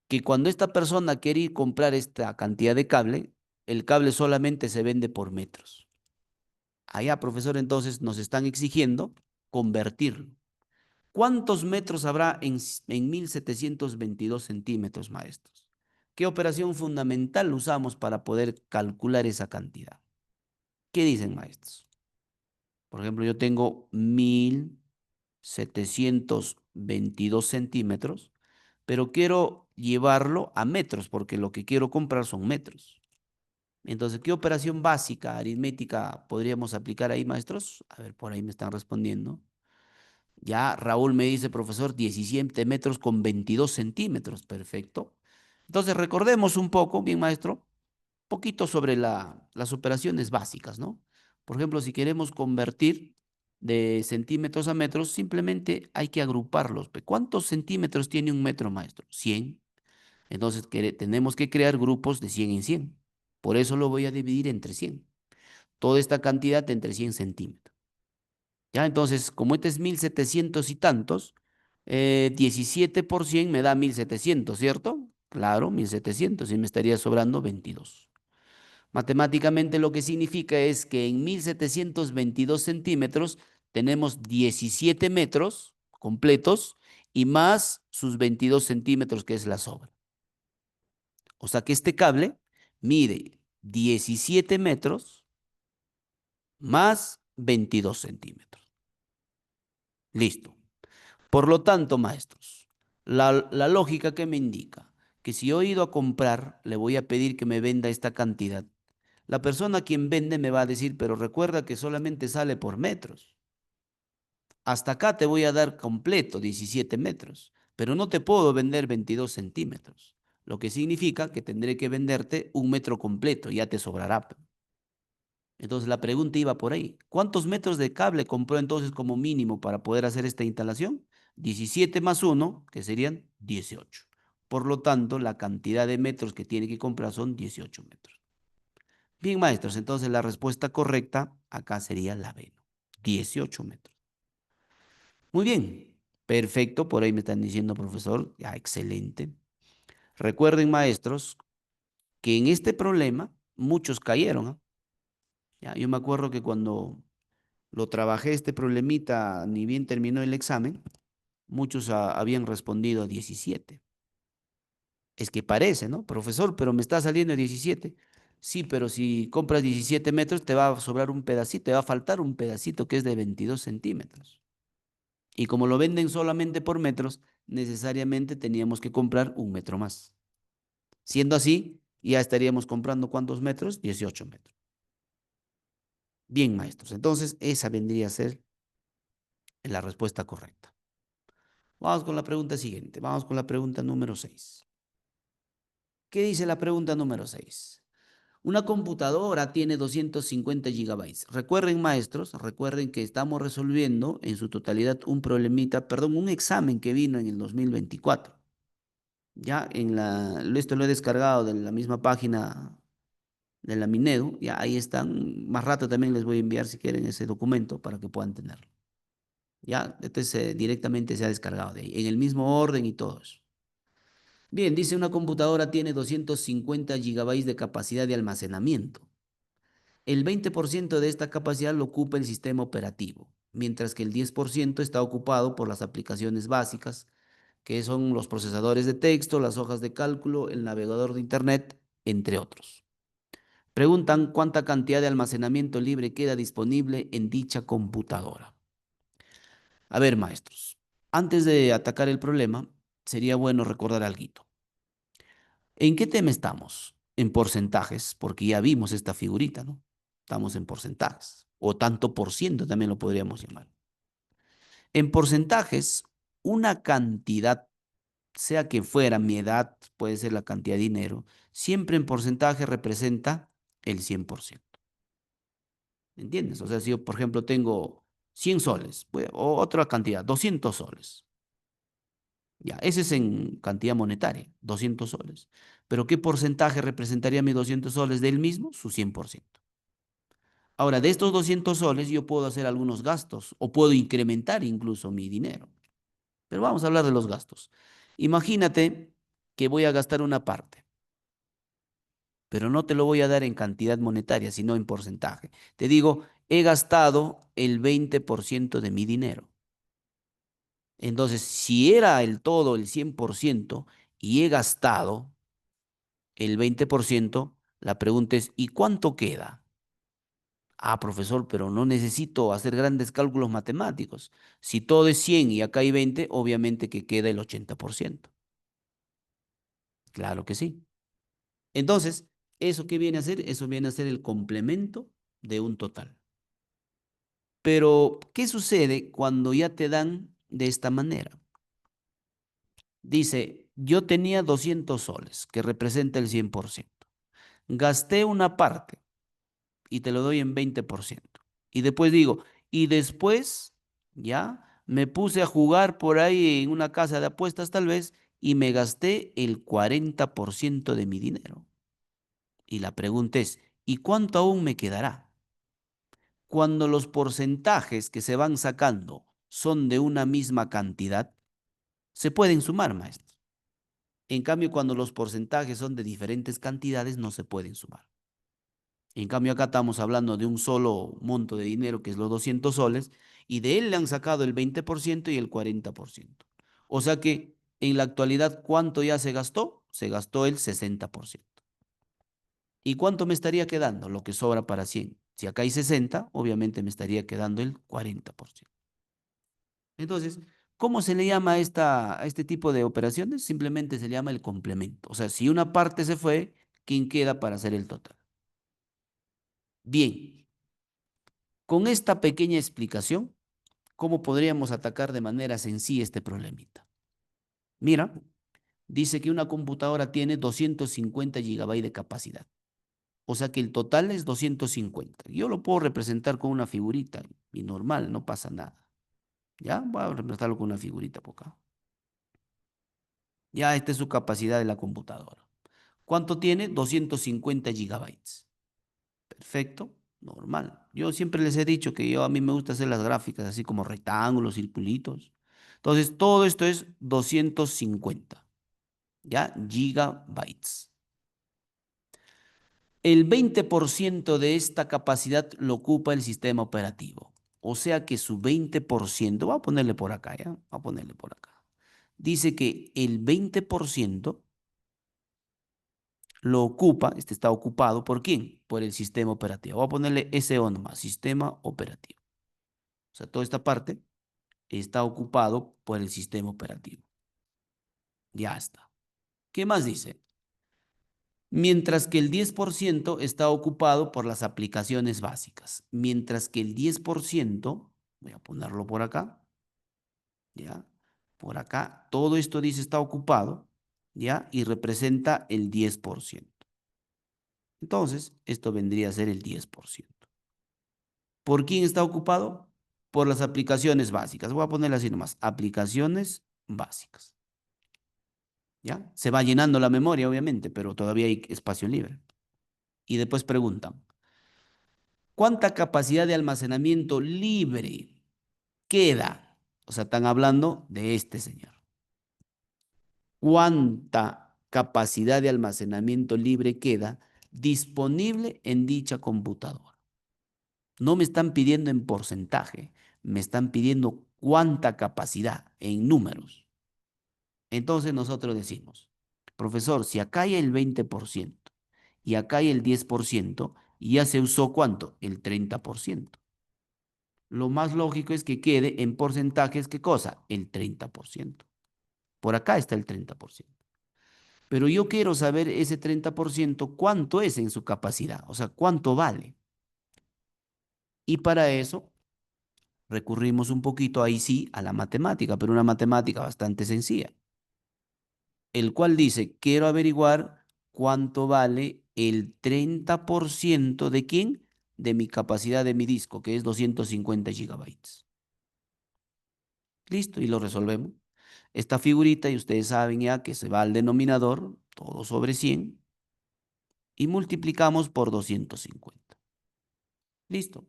que cuando esta persona quiere ir a comprar esta cantidad de cable, el cable solamente se vende por metros. Allá, profesor, entonces nos están exigiendo convertirlo. ¿Cuántos metros habrá en 1722 centímetros, maestros? ¿Qué operación fundamental usamos para poder calcular esa cantidad? ¿Qué dicen, maestros? Por ejemplo, yo tengo 1722 centímetros, pero quiero llevarlo a metros porque lo que quiero comprar son metros. Entonces, ¿qué operación básica aritmética podríamos aplicar ahí, maestros? A ver, por ahí me están respondiendo. Ya Raúl me dice, profesor, 17 metros con 22 centímetros. Perfecto. Entonces, recordemos un poco, bien, maestro, poquito sobre las operaciones básicas, ¿no? Por ejemplo, si queremos convertir de centímetros a metros, simplemente hay que agruparlos. ¿Cuántos centímetros tiene un metro, maestro? 100. Entonces, tenemos que crear grupos de 100 en 100. Por eso lo voy a dividir entre 100. Toda esta cantidad entre 100 centímetros. Ya, entonces, como este es 1700 y tantos, 17 por 100 me da 1700, ¿cierto? Claro, 1700 y me estaría sobrando 22. Matemáticamente lo que significa es que en 1722 centímetros tenemos 17 metros completos y más sus 22 centímetros que es la sobra. O sea que este cable mide 17 metros más 22 centímetros. Listo. Por lo tanto, maestros, la lógica que me indica que si yo he ido a comprar, le voy a pedir que me venda esta cantidad. La persona a quien vende me va a decir, pero recuerda que solamente sale por metros. Hasta acá te voy a dar completo 17 metros, pero no te puedo vender 22 centímetros, lo que significa que tendré que venderte un metro completo, ya te sobrará. Entonces la pregunta iba por ahí. ¿Cuántos metros de cable compró entonces como mínimo para poder hacer esta instalación? 17 más uno, que serían 18. Por lo tanto, la cantidad de metros que tiene que comprar son 18 metros. Bien, maestros, entonces la respuesta correcta acá sería la B, ¿no? 18 metros. Muy bien, perfecto, por ahí me están diciendo, profesor, ya, excelente. Recuerden, maestros, que en este problema muchos cayeron, ¿ah? Ya, yo me acuerdo que cuando lo trabajé este problemita, ni bien terminó el examen, muchos habían respondido 17. Es que parece, ¿no? Profesor, pero me está saliendo 17. Sí, pero si compras 17 metros, te va a sobrar un pedacito, te va a faltar un pedacito que es de 22 centímetros. Y como lo venden solamente por metros, necesariamente teníamos que comprar un metro más. Siendo así, ya estaríamos comprando ¿cuántos metros? 18 metros. Bien, maestros. Entonces, esa vendría a ser la respuesta correcta. Vamos con la pregunta siguiente. Vamos con la pregunta número 6. ¿Qué dice la pregunta número 6? Una computadora tiene 250 gigabytes. Recuerden, maestros, recuerden que estamos resolviendo en su totalidad un problemita, perdón, un examen que vino en el 2024. Ya esto lo he descargado de la misma página de la Minedu. Ya ahí están. Más rato también les voy a enviar si quieren ese documento para que puedan tenerlo. Ya, entonces directamente se ha descargado de ahí, en el mismo orden y todo eso. Bien, dice una computadora tiene 250 gigabytes de capacidad de almacenamiento. El 20% de esta capacidad lo ocupa el sistema operativo, mientras que el 10% está ocupado por las aplicaciones básicas, que son los procesadores de texto, las hojas de cálculo, el navegador de Internet, entre otros. Preguntan cuánta cantidad de almacenamiento libre queda disponible en dicha computadora. A ver, maestros, antes de atacar el problema, sería bueno recordar algo. ¿En qué tema estamos? En porcentajes, porque ya vimos esta figurita, ¿no? Estamos en porcentajes, o tanto por ciento también lo podríamos llamar. En porcentajes, una cantidad, sea que fuera mi edad, puede ser la cantidad de dinero, siempre en porcentaje representa el 100%. ¿Me entiendes? O sea, si yo, por ejemplo, tengo 100 soles, o otra cantidad, 200 soles. Ya, ese es en cantidad monetaria, 200 soles. Pero ¿qué porcentaje representaría mis 200 soles del mismo? Su 100%. Ahora, de estos 200 soles yo puedo hacer algunos gastos o puedo incrementar incluso mi dinero. Pero vamos a hablar de los gastos. Imagínate que voy a gastar una parte, pero no te lo voy a dar en cantidad monetaria, sino en porcentaje. Te digo, he gastado el 20% de mi dinero. Entonces, si era el todo, el 100%, y he gastado el 20%, la pregunta es, ¿y cuánto queda? Ah, profesor, pero no necesito hacer grandes cálculos matemáticos. Si todo es 100 y acá hay 20, obviamente que queda el 80%. Claro que sí. Entonces, ¿eso qué viene a ser? Eso viene a ser el complemento de un total. Pero, ¿qué sucede cuando ya te dan de esta manera? Dice, yo tenía 200 soles, que representa el 100%. Gasté una parte y te lo doy en 20%. Y después digo, y después, ya, me puse a jugar por ahí en una casa de apuestas tal vez y me gasté el 40% de mi dinero. Y la pregunta es, ¿y cuánto aún me quedará? Cuando los porcentajes que se van sacando son de una misma cantidad, se pueden sumar, maestro. En cambio, cuando los porcentajes son de diferentes cantidades, no se pueden sumar. En cambio, acá estamos hablando de un solo monto de dinero, que es los 200 soles, y de él le han sacado el 20% y el 40%. O sea que en la actualidad, ¿cuánto ya se gastó? Se gastó el 60%. ¿Y cuánto me estaría quedando? Lo que sobra para 100. Si acá hay 60, obviamente me estaría quedando el 40%. Entonces, ¿cómo se le llama a este tipo de operaciones? Simplemente se le llama el complemento. O sea, si una parte se fue, ¿quién queda para hacer el total? Bien, con esta pequeña explicación, ¿cómo podríamos atacar de manera sencilla este problemita? Mira, dice que una computadora tiene 250 gigabytes de capacidad. O sea que el total es 250. Yo lo puedo representar con una figurita y normal, no pasa nada. ¿Ya? Voy a representarlo con una figurita por acá. Ya, esta es su capacidad de la computadora. ¿Cuánto tiene? 250 gigabytes. Perfecto, normal. Yo siempre les he dicho que a mí me gusta hacer las gráficas así como rectángulos, circulitos. Entonces, todo esto es 250, ¿ya? Gigabytes. El 20% de esta capacidad lo ocupa el sistema operativo. O sea que su 20%, voy a ponerle por acá, ¿ya? Voy a ponerle por acá. Dice que el 20% lo ocupa, este está ocupado, ¿por quién? Por el sistema operativo. Voy a ponerle SO nomás, sistema operativo. O sea, toda esta parte está ocupado por el sistema operativo. Ya está. ¿Qué más dice? Mientras que el 10% está ocupado por las aplicaciones básicas. Mientras que el 10%, voy a ponerlo por acá, ¿ya? Por acá, todo esto dice está ocupado, ¿ya? Y representa el 10%. Entonces, esto vendría a ser el 10%. ¿Por quién está ocupado? Por las aplicaciones básicas. Voy a ponerle así nomás, aplicaciones básicas. ¿ya? Se va llenando la memoria, obviamente, pero todavía hay espacio libre. Y después preguntan, ¿cuánta capacidad de almacenamiento libre queda? O sea, están hablando de este señor. ¿Cuánta capacidad de almacenamiento libre queda disponible en dicha computadora? No me están pidiendo en porcentaje, me están pidiendo cuánta capacidad en números. Entonces nosotros decimos, profesor, si acá hay el 20% y acá hay el 10%, ya se usó ¿cuánto? El 30%. Lo más lógico es que quede en porcentajes, ¿qué cosa? El 30%. Por acá está el 30%. Pero yo quiero saber ese 30% cuánto es en su capacidad, o sea, cuánto vale. Y para eso recurrimos un poquito ahí sí a la matemática, pero una matemática bastante sencilla, el cual dice, quiero averiguar cuánto vale el 30% de quién, de mi capacidad de mi disco, que es 250 gigabytes. Listo, y lo resolvemos. Esta figurita, y ustedes saben ya que se va al denominador, todo sobre 100, y multiplicamos por 250. Listo.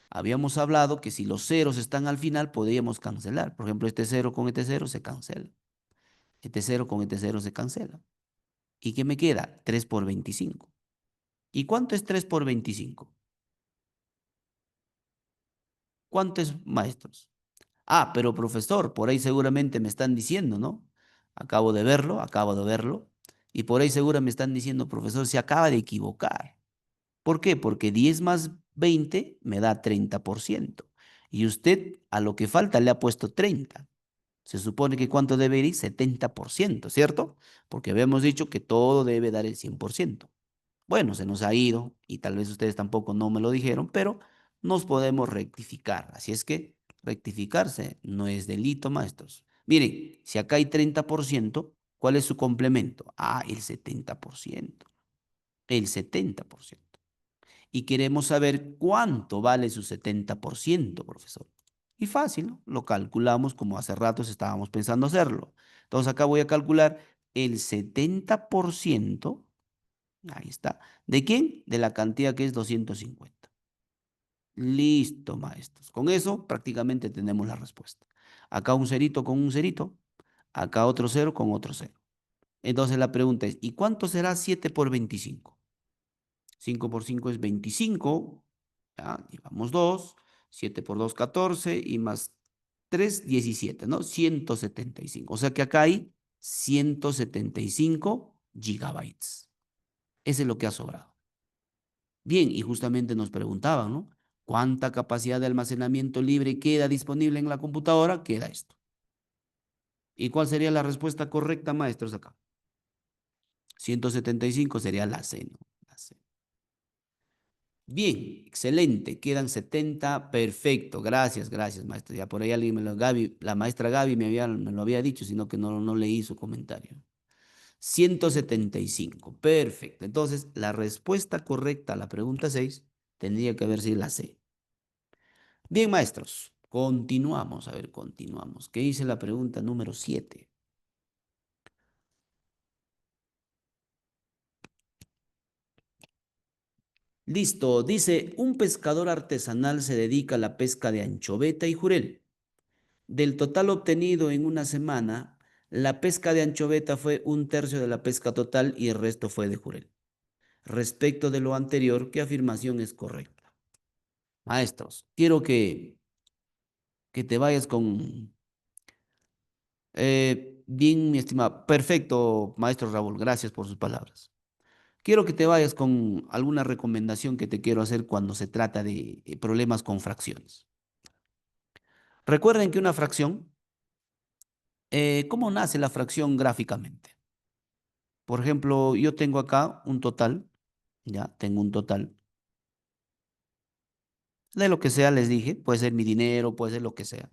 Habíamos hablado que si los ceros están al final, podríamos cancelar. Por ejemplo, este cero con este cero se cancela. Este cero con este cero se cancela. ¿Y qué me queda? 3 por 25. ¿Y cuánto es 3 por 25? ¿Cuánto es, maestros? Ah, pero profesor, por ahí seguramente me están diciendo, ¿no? Acabo de verlo. Y por ahí seguro me están diciendo, profesor, se acaba de equivocar. ¿Por qué? Porque 10 más 20 me da 30%. Y usted a lo que falta le ha puesto 30. Se supone que cuánto debe ir 70%, ¿cierto? Porque habíamos dicho que todo debe dar el 100%. Bueno, se nos ha ido y tal vez ustedes tampoco no me lo dijeron, pero nos podemos rectificar. Así es que rectificarse no es delito, maestros. Miren, si acá hay 30%, ¿cuál es su complemento? Ah, el 70%. El 70%. Y queremos saber cuánto vale su 70%, profesor. Y fácil, ¿no? Lo calculamos como hace ratos estábamos pensando hacerlo. Entonces acá voy a calcular el 70%. Ahí está. ¿De quién? De la cantidad que es 250. Listo, maestros. Con eso prácticamente tenemos la respuesta. Acá un cerito con un cerito. Acá otro cero con otro cero. Entonces la pregunta es, ¿y cuánto será 7 por 25? 5 por 5 es 25. Ya, llevamos 2. 7 por 2, 14. Y más 3, 17, ¿no? 175. O sea que acá hay 175 gigabytes. Ese es lo que ha sobrado. Bien, y justamente nos preguntaban, ¿no? ¿Cuánta capacidad de almacenamiento libre queda disponible en la computadora? Queda esto. ¿Y cuál sería la respuesta correcta, maestros, acá? 175 sería la C, ¿no? La C. Bien, excelente. Quedan 70. Perfecto. Gracias, gracias, maestro. Ya por ahí alguien Gaby, la maestra Gaby me lo había dicho, sino que no leí su comentario. 175. Perfecto. Entonces, la respuesta correcta a la pregunta 6 tendría que haber sido la C. Bien, maestros, continuamos. A ver, continuamos. ¿Qué dice la pregunta número 7? Listo, dice, un pescador artesanal se dedica a la pesca de anchoveta y jurel. Del total obtenido en una semana, la pesca de anchoveta fue un tercio de la pesca total y el resto fue de jurel. Respecto de lo anterior, ¿qué afirmación es correcta? Maestros, quiero que te vayas con... bien, mi estimado. Perfecto, maestro Raúl, gracias por sus palabras. Quiero que te vayas con alguna recomendación que te quiero hacer cuando se trata de problemas con fracciones. Recuerden que una fracción, ¿cómo nace la fracción gráficamente? Por ejemplo, yo tengo acá un total, ya, tengo un total de lo que sea, les dije, puede ser mi dinero, puede ser lo que sea,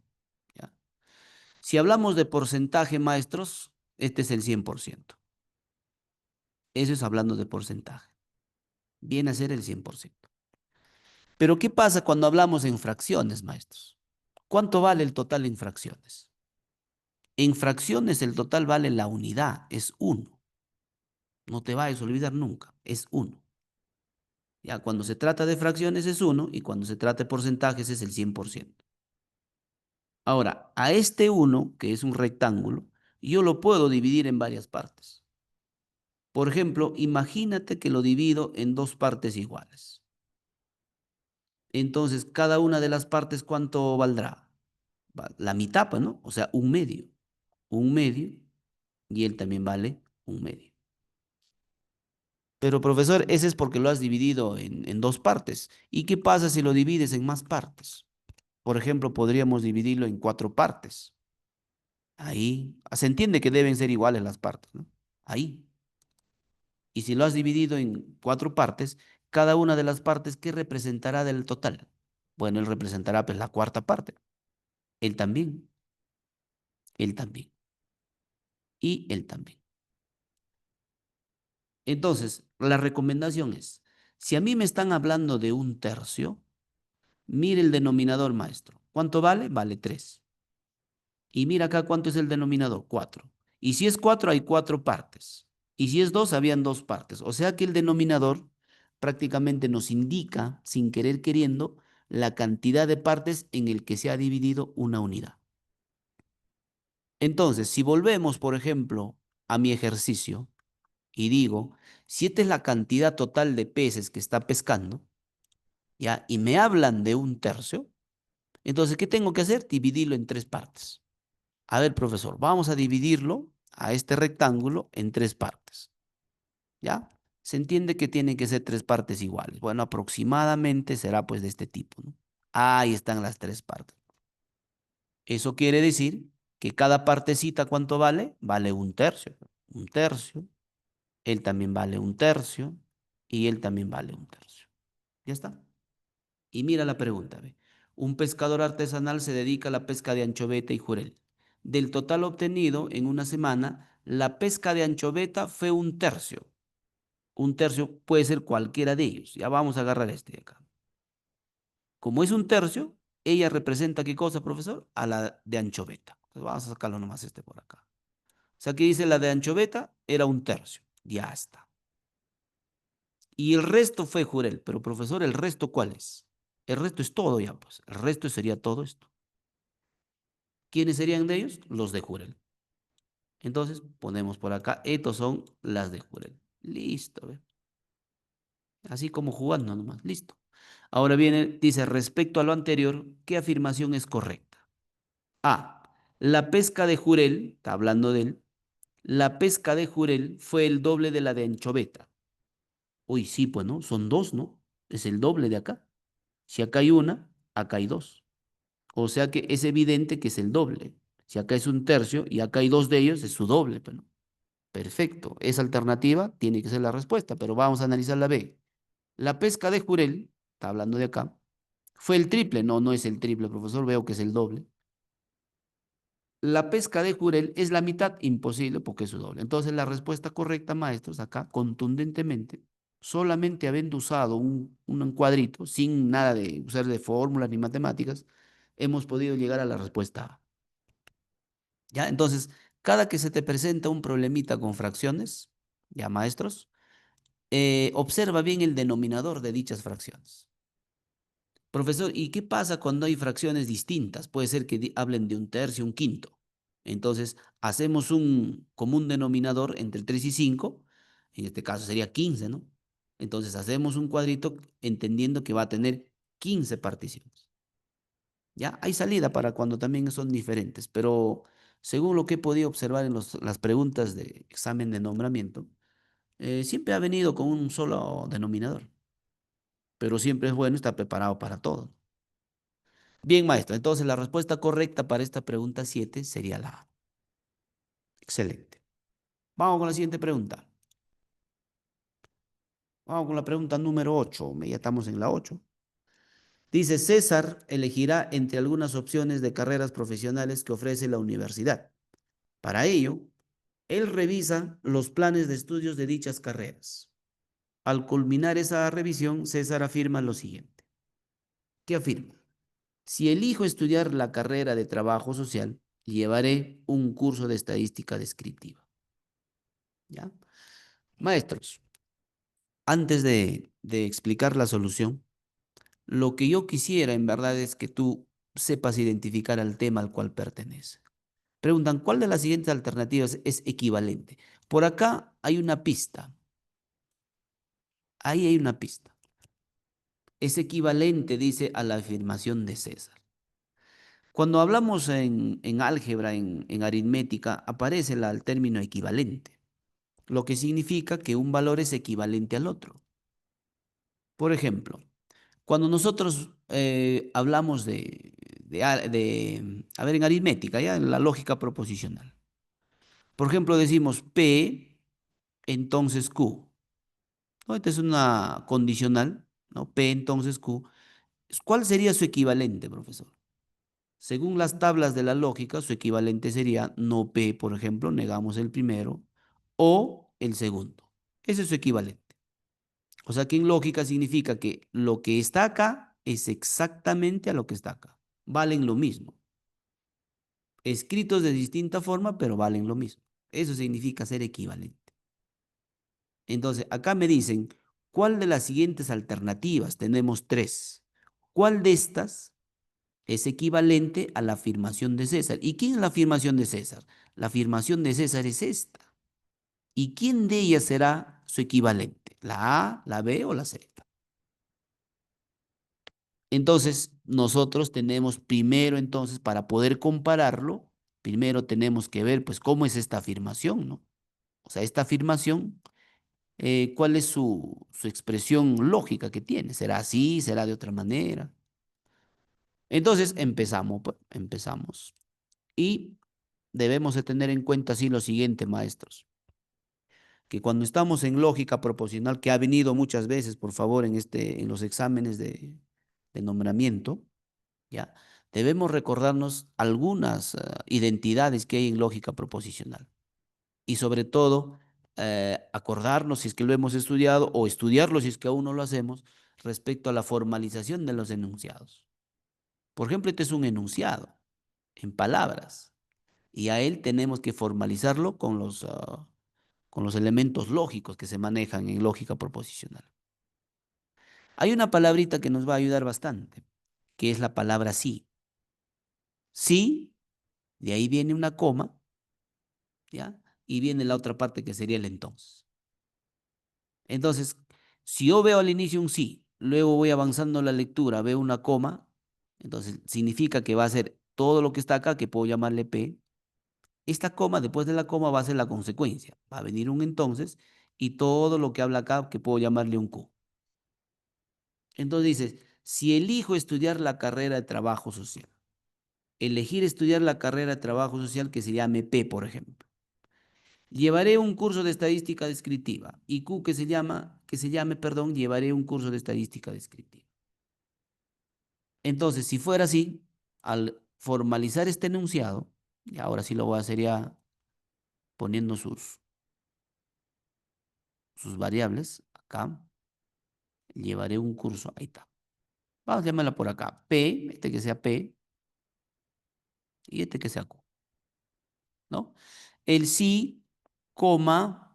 ya. Si hablamos de porcentaje, maestros, este es el 100%. Eso es hablando de porcentaje. Viene a ser el 100%. Pero ¿qué pasa cuando hablamos en fracciones, maestros? ¿Cuánto vale el total en fracciones? En fracciones el total vale la unidad, es uno. No te vayas a olvidar nunca, es uno. Ya cuando se trata de fracciones es uno y cuando se trata de porcentajes es el 100%. Ahora, a este uno, que es un rectángulo, yo lo puedo dividir en varias partes. Por ejemplo, imagínate que lo divido en dos partes iguales. Entonces, cada una de las partes, ¿cuánto valdrá? La mitad, pues, ¿no? O sea, un medio. Un medio y él también vale un medio. Pero profesor, ese es porque lo has dividido en dos partes. ¿Y qué pasa si lo divides en más partes? Por ejemplo, podríamos dividirlo en cuatro partes. Ahí se entiende que deben ser iguales las partes, ¿no? Ahí. Y si lo has dividido en cuatro partes, cada una de las partes, ¿qué representará del total? Bueno, él representará pues la cuarta parte. Él también, él también y él también. Entonces, la recomendación es, si a mí me están hablando de un tercio, mire el denominador, maestro. ¿Cuánto vale? Vale 3. Y mira acá cuánto es el denominador, 4. Y si es 4 hay cuatro partes. Y si es 2 habían dos partes. O sea que el denominador prácticamente nos indica, sin querer queriendo, la cantidad de partes en el que se ha dividido una unidad. Entonces, si volvemos, por ejemplo, a mi ejercicio y digo, si esta es la cantidad total de peces que está pescando, ¿ya? Y me hablan de un tercio, entonces, ¿qué tengo que hacer? Dividirlo en tres partes. A ver, profesor, vamos a dividirlo a este rectángulo en tres partes, ¿ya? Se entiende que tienen que ser tres partes iguales. Bueno, aproximadamente será pues de este tipo, ¿no? Ahí están las tres partes. Eso quiere decir que cada partecita, ¿cuánto vale? Vale un tercio. Un tercio. Él también vale un tercio. Y él también vale un tercio. Ya está. Y mira la pregunta, ve. Un pescador artesanal se dedica a la pesca de anchoveta y jurel. Del total obtenido en una semana, la pesca de anchoveta fue un tercio. Un tercio puede ser cualquiera de ellos. Ya vamos a agarrar este de acá. Como es un tercio, ella representa ¿qué cosa, profesor? A la de anchoveta. Entonces vamos a sacarlo nomás este por acá. O sea, aquí dice la de anchoveta era un tercio. Ya está. Y el resto fue jurel. Pero profesor, ¿el resto cuál es? El resto es todo ya, pues. El resto sería todo esto. ¿Quiénes serían de ellos? Los de Jurel. Entonces ponemos por acá, estos son las de Jurel. Listo, ¿ve? Así como jugando nomás, listo. Ahora viene, dice, respecto a lo anterior, ¿qué afirmación es correcta? A, la pesca de Jurel, está hablando de él, la pesca de Jurel fue el doble de la de Anchoveta. Uy, sí, pues, ¿no? Son dos, ¿no? Es el doble de acá. Si acá hay una, acá hay dos. O sea que es evidente que es el doble. Si acá es un tercio y acá hay dos de ellos, es su doble, pues, ¿no? Perfecto. Esa alternativa tiene que ser la respuesta, pero vamos a analizar la B. La pesca de Jurel, está hablando de acá, fue el triple. No, no es el triple, profesor, veo que es el doble. La pesca de Jurel es la mitad, imposible porque es su doble. Entonces la respuesta correcta, maestros, acá contundentemente, solamente habiendo usado un cuadrito, sin nada de usar de fórmulas ni matemáticas, hemos podido llegar a la respuesta A. ¿Ya? Entonces, cada que se te presenta un problemita con fracciones, ya maestros, observa bien el denominador de dichas fracciones. Profesor, ¿y qué pasa cuando hay fracciones distintas? Puede ser que hablen de un tercio, un quinto. Entonces, hacemos un común denominador entre 3 y 5. En este caso sería 15, ¿no? Entonces, hacemos un cuadrito entendiendo que va a tener 15 particiones. ¿Ya? Hay salida para cuando también son diferentes, pero según lo que he podido observar en las preguntas de examen de nombramiento, siempre ha venido con un solo denominador, pero siempre es bueno estar preparado para todo. Bien, maestro, entonces la respuesta correcta para esta pregunta 7 sería la A. Excelente. Vamos con la siguiente pregunta. Vamos con la pregunta número 8. Ya estamos en la 8. Dice, César elegirá entre algunas opciones de carreras profesionales que ofrece la universidad. Para ello, él revisa los planes de estudios de dichas carreras. Al culminar esa revisión, César afirma lo siguiente. ¿Qué afirma? Si elijo estudiar la carrera de trabajo social, llevaré un curso de estadística descriptiva. ¿Ya? Maestros, antes de explicar la solución, lo que yo quisiera en verdad es que tú sepas identificar al tema al cual pertenece. Preguntan, ¿cuál de las siguientes alternativas es equivalente? Por acá hay una pista. Ahí hay una pista. Es equivalente, dice, a la afirmación de César. Cuando hablamos en álgebra, en aritmética, aparece el término equivalente, lo que significa que un valor es equivalente al otro. Por ejemplo, cuando nosotros hablamos a ver, en aritmética, ya en la lógica proposicional. Por ejemplo, decimos P, entonces Q, ¿no? Esta es una condicional, ¿no? P, entonces Q. ¿Cuál sería su equivalente, profesor? Según las tablas de la lógica, su equivalente sería no P, por ejemplo, negamos el primero, o el segundo. Ese es su equivalente. O sea que en lógica significa que lo que está acá es exactamente a lo que está acá. Valen lo mismo. Escritos de distinta forma, pero valen lo mismo. Eso significa ser equivalente. Entonces, acá me dicen, ¿cuál de las siguientes alternativas? Tenemos tres. ¿Cuál de estas es equivalente a la afirmación de César? ¿Y quién es la afirmación de César? La afirmación de César es esta. ¿Y quién de ellas será su equivalente? ¿La A, la B o la C? Entonces, nosotros tenemos primero, entonces, para poder compararlo, primero tenemos que ver, pues, cómo es esta afirmación, ¿no? O sea, esta afirmación, ¿cuál es su expresión lógica que tiene? ¿Será así? ¿Será de otra manera? Entonces, empezamos, pues, empezamos. Y debemos de tener en cuenta así lo siguiente, maestros, que cuando estamos en lógica proposicional, que ha venido muchas veces, por favor, en los exámenes de nombramiento, ¿ya? Debemos recordarnos algunas identidades que hay en lógica proposicional y sobre todo acordarnos si es que lo hemos estudiado o estudiarlo si es que aún no lo hacemos respecto a la formalización de los enunciados. Por ejemplo, este es un enunciado en palabras y a él tenemos que formalizarlo con los elementos lógicos que se manejan en lógica proposicional. Hay una palabrita que nos va a ayudar bastante, que es la palabra sí. Sí, de ahí viene una coma, ¿ya? Y viene la otra parte que sería el entonces. Entonces, si yo veo al inicio un sí, luego voy avanzando en la lectura, veo una coma, entonces significa que va a ser todo lo que está acá, que puedo llamarle P. Esta coma, después de la coma, va a ser la consecuencia. Va a venir un entonces y todo lo que habla acá, que puedo llamarle un Q. Entonces dices, si elijo estudiar la carrera de trabajo social, elegir estudiar la carrera de trabajo social que se llame P, por ejemplo. Llevaré un curso de estadística descriptiva. Y Q que se llame, perdón, llevaré un curso de estadística descriptiva. Entonces, si fuera así, al formalizar este enunciado, y ahora sí lo voy a hacer ya poniendo sus variables, acá, llevaré un curso, ahí está. Vamos a llamarla por acá, P, este que sea P, y este que sea Q, ¿no? El sí, coma,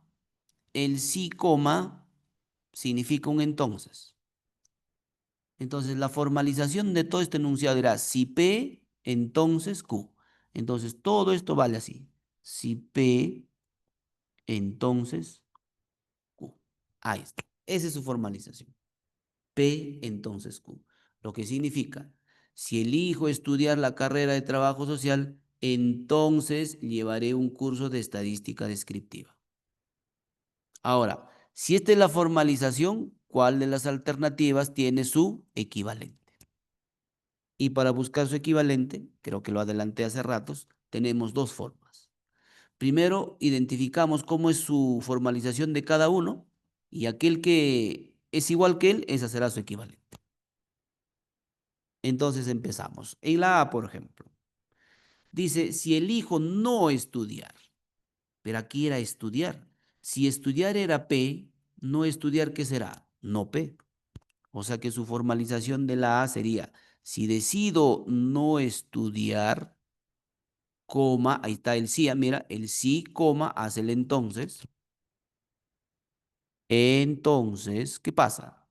el sí, coma, significa un entonces. Entonces, la formalización de todo este enunciado era si P, entonces Q. Entonces, todo esto vale así. Si P, entonces Q. Ahí está. Esa es su formalización. P, entonces Q. Lo que significa, si elijo estudiar la carrera de trabajo social, entonces llevaré un curso de estadística descriptiva. Ahora, si esta es la formalización, ¿cuál de las alternativas tiene su equivalente? Y para buscar su equivalente, creo que lo adelanté hace ratos, tenemos dos formas. Primero, identificamos cómo es su formalización de cada uno y aquel que es igual que él, esa será su equivalente. Entonces empezamos. En la A, por ejemplo, dice, si elijo no estudiar, pero aquí era estudiar. Si estudiar era P, no estudiar, ¿qué será? No P. O sea que su formalización de la A sería, si decido no estudiar, coma, ahí está el sí, mira, el sí, coma, hace el entonces. Entonces, ¿qué pasa?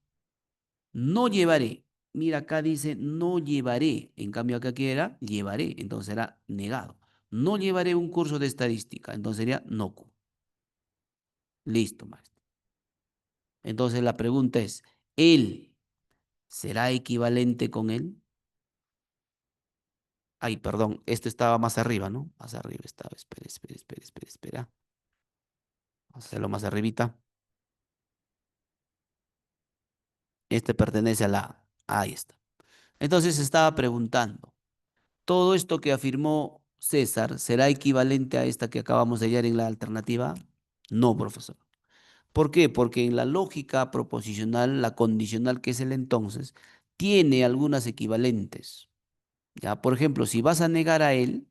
No llevaré. Mira, acá dice no llevaré. En cambio, acá que era llevaré. Entonces será negado. No llevaré un curso de estadística. Entonces sería no. Listo, maestro. Entonces la pregunta es, ¿él será equivalente con él? Ay, perdón, este estaba más arriba, ¿no? Más arriba estaba. Espera, espera, espera, espera, espera. Vamos a hacerlo más arribita. Este pertenece a la A. Ahí está. Entonces estaba preguntando, ¿todo esto que afirmó César será equivalente a esta que acabamos de hallar en la alternativa A? No, profesor. ¿Por qué? Porque en la lógica proposicional, la condicional que es el entonces, tiene algunas equivalentes. Ya, por ejemplo, si vas a negar a él,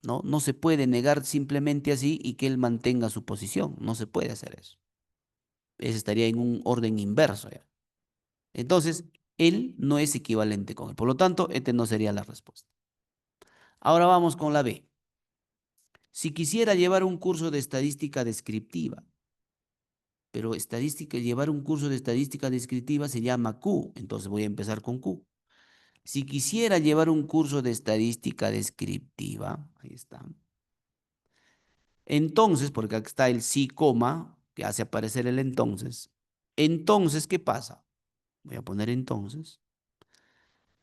¿no? No se puede negar simplemente así y que él mantenga su posición. No se puede hacer eso. Ese estaría en un orden inverso, ya. Entonces, él no es equivalente con él. Por lo tanto, este no sería la respuesta. Ahora vamos con la B. Si quisiera llevar un curso de estadística descriptiva, pero llevar un curso de estadística descriptiva se llama Q, entonces voy a empezar con Q. Si quisiera llevar un curso de estadística descriptiva, ahí está. Entonces, porque aquí está el sí, coma, que hace aparecer el entonces. Entonces, ¿qué pasa? Voy a poner entonces.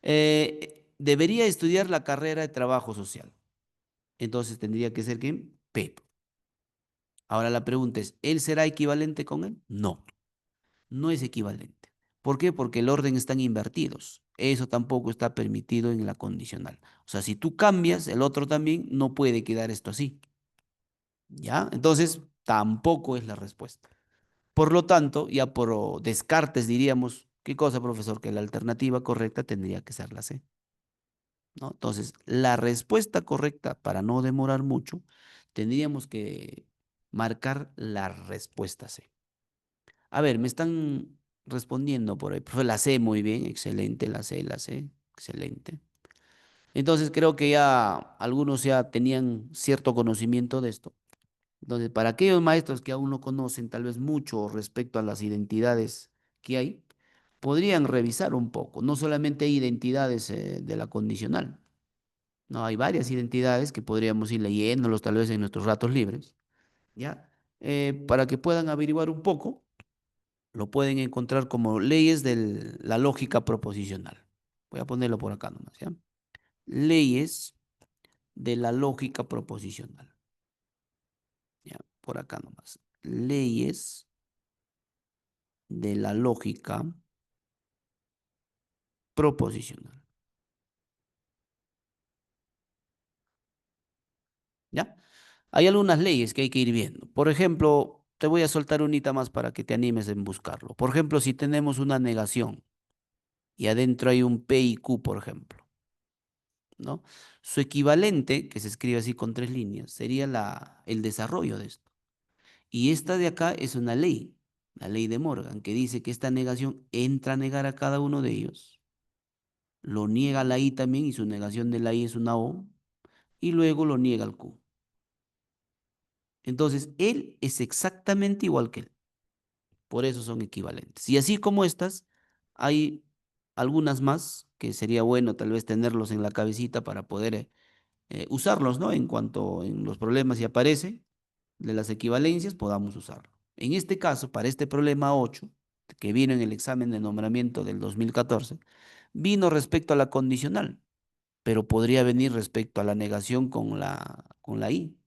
Debería estudiar la carrera de trabajo social. Entonces tendría que ser ¿quién? Pep. Ahora la pregunta es, ¿él será equivalente con él? No, no es equivalente. ¿Por qué? Porque el orden están invertidos. Eso tampoco está permitido en la condicional. O sea, si tú cambias, el otro también no puede quedar esto así. ¿Ya? Entonces, tampoco es la respuesta. Por lo tanto, ya por descartes diríamos, ¿qué cosa, profesor? Que la alternativa correcta tendría que ser la C, ¿no? Entonces, la respuesta correcta, para no demorar mucho, tendríamos que marcar la respuesta C. A ver, me están respondiendo por ahí. Profe, la C, muy bien, excelente, la C, excelente. Entonces, creo que ya algunos ya tenían cierto conocimiento de esto. Entonces, para aquellos maestros que aún no conocen tal vez mucho respecto a las identidades que hay, podrían revisar un poco. No solamente hay identidades de la condicional, no, hay varias identidades que podríamos ir leyéndolos tal vez en nuestros ratos libres, ¿ya? Para que puedan averiguar un poco, lo pueden encontrar como leyes de la lógica proposicional. Voy a ponerlo por acá nomás, ¿ya? Leyes de la lógica proposicional, ¿ya? Por acá nomás. Leyes de la lógica proposicional. ¿Ya? Hay algunas leyes que hay que ir viendo. Por ejemplo, te voy a soltar un hito más para que te animes en buscarlo. Por ejemplo, si tenemos una negación y adentro hay un P y Q, por ejemplo, ¿no? Su equivalente, que se escribe así con tres líneas, sería el desarrollo de esto. Y esta de acá es una ley, la ley de Morgan, que dice que esta negación entra a negar a cada uno de ellos, lo niega la I también y su negación de la I es una O, y luego lo niega el Q. Entonces, él es exactamente igual que él. Por eso son equivalentes. Y así como estas, hay algunas más que sería bueno tal vez tenerlos en la cabecita para poder usarlos, ¿no? En cuanto en los problemas si aparece de las equivalencias, podamos usarlo. En este caso, para este problema 8 que vino en el examen de nombramiento del 2014, vino respecto a la condicional, pero podría venir respecto a la negación con la I,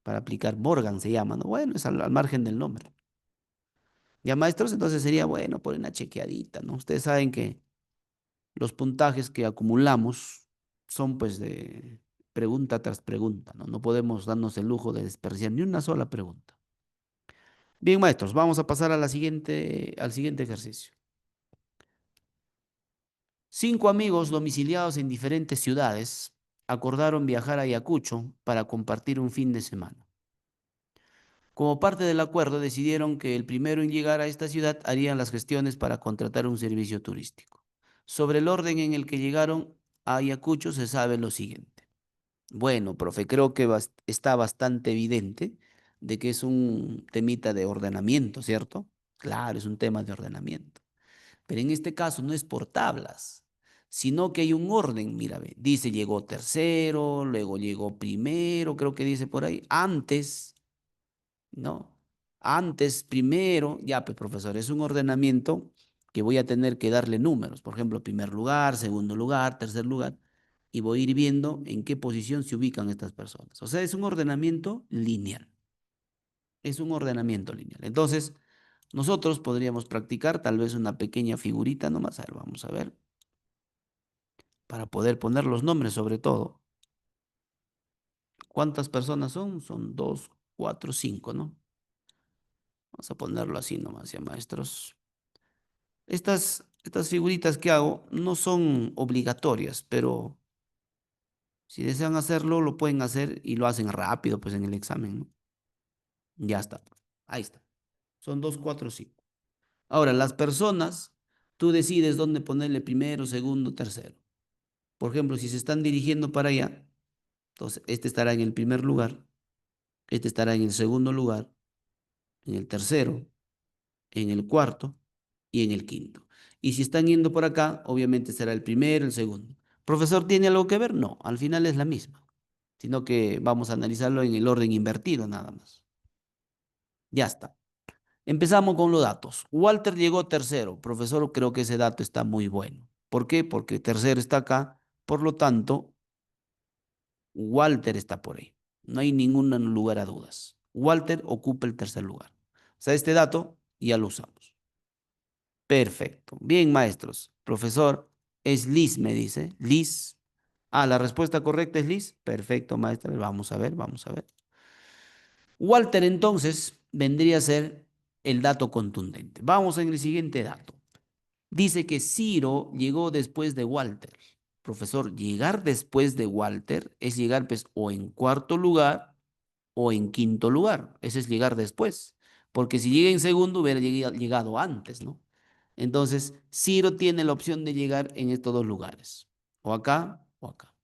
para aplicar Morgan se llama, ¿no? Bueno, es al margen del nombre. Ya maestros, entonces sería bueno por una chequeadita, ¿no? Ustedes saben que los puntajes que acumulamos son pues de pregunta tras pregunta, ¿no? No podemos darnos el lujo de desperdiciar ni una sola pregunta. Bien, maestros, vamos a pasar a al siguiente ejercicio. 5 amigos domiciliados en diferentes ciudades acordaron viajar a Ayacucho para compartir un fin de semana. Como parte del acuerdo, decidieron que el primero en llegar a esta ciudad harían las gestiones para contratar un servicio turístico. Sobre el orden en el que llegaron a Ayacucho se sabe lo siguiente. Bueno, profe, creo que está bastante evidente de que es un temita de ordenamiento, ¿cierto? Claro, es un tema de ordenamiento. Pero en este caso no es por tablas, sino que hay un orden, mira, ve, dice llegó tercero, luego llegó primero, creo que dice por ahí, antes, ¿no? Antes, primero, ya, pues profesor, es un ordenamiento que voy a tener que darle números, por ejemplo, primer lugar, segundo lugar, tercer lugar, y voy a ir viendo en qué posición se ubican estas personas. O sea, es un ordenamiento lineal, es un ordenamiento lineal. Entonces, nosotros podríamos practicar tal vez una pequeña figurita nomás, a ver, vamos a ver, para poder poner los nombres sobre todo. ¿Cuántas personas son? Son dos, cuatro, cinco, ¿no? Vamos a ponerlo así nomás, ya maestros. Estas figuritas que hago no son obligatorias, pero si desean hacerlo, lo pueden hacer y lo hacen rápido, pues en el examen, ¿no? Ya está. Ahí está. Son dos, cuatro, cinco. Ahora, las personas, tú decides dónde ponerle primero, segundo, tercero. Por ejemplo, si se están dirigiendo para allá, entonces este estará en el primer lugar, este estará en el segundo lugar, en el tercero, en el cuarto y en el quinto. Y si están yendo por acá, obviamente será el primero, el segundo. ¿Profesor tiene algo que ver? No, al final es la misma, sino que vamos a analizarlo en el orden invertido nada más. Ya está. Empezamos con los datos. Walter llegó tercero. Profesor, creo que ese dato está muy bueno. ¿Por qué? Porque tercero está acá. Por lo tanto, Walter está por ahí. No hay ningún lugar a dudas. Walter ocupa el tercer lugar. O sea, este dato ya lo usamos. Perfecto. Bien, maestros. Profesor, es Liz, me dice. Liz. Ah, la respuesta correcta es Liz. Perfecto, maestra. Vamos a ver, vamos a ver. Walter, entonces, vendría a ser el dato contundente. Vamos en el siguiente dato. Dice que Ciro llegó después de Walter. Profesor, llegar después de Walter es llegar pues o en cuarto lugar o en quinto lugar. Ese es llegar después. Porque si llega en segundo hubiera llegado antes, ¿no? Entonces, Ciro tiene la opción de llegar en estos dos lugares. O acá o acá.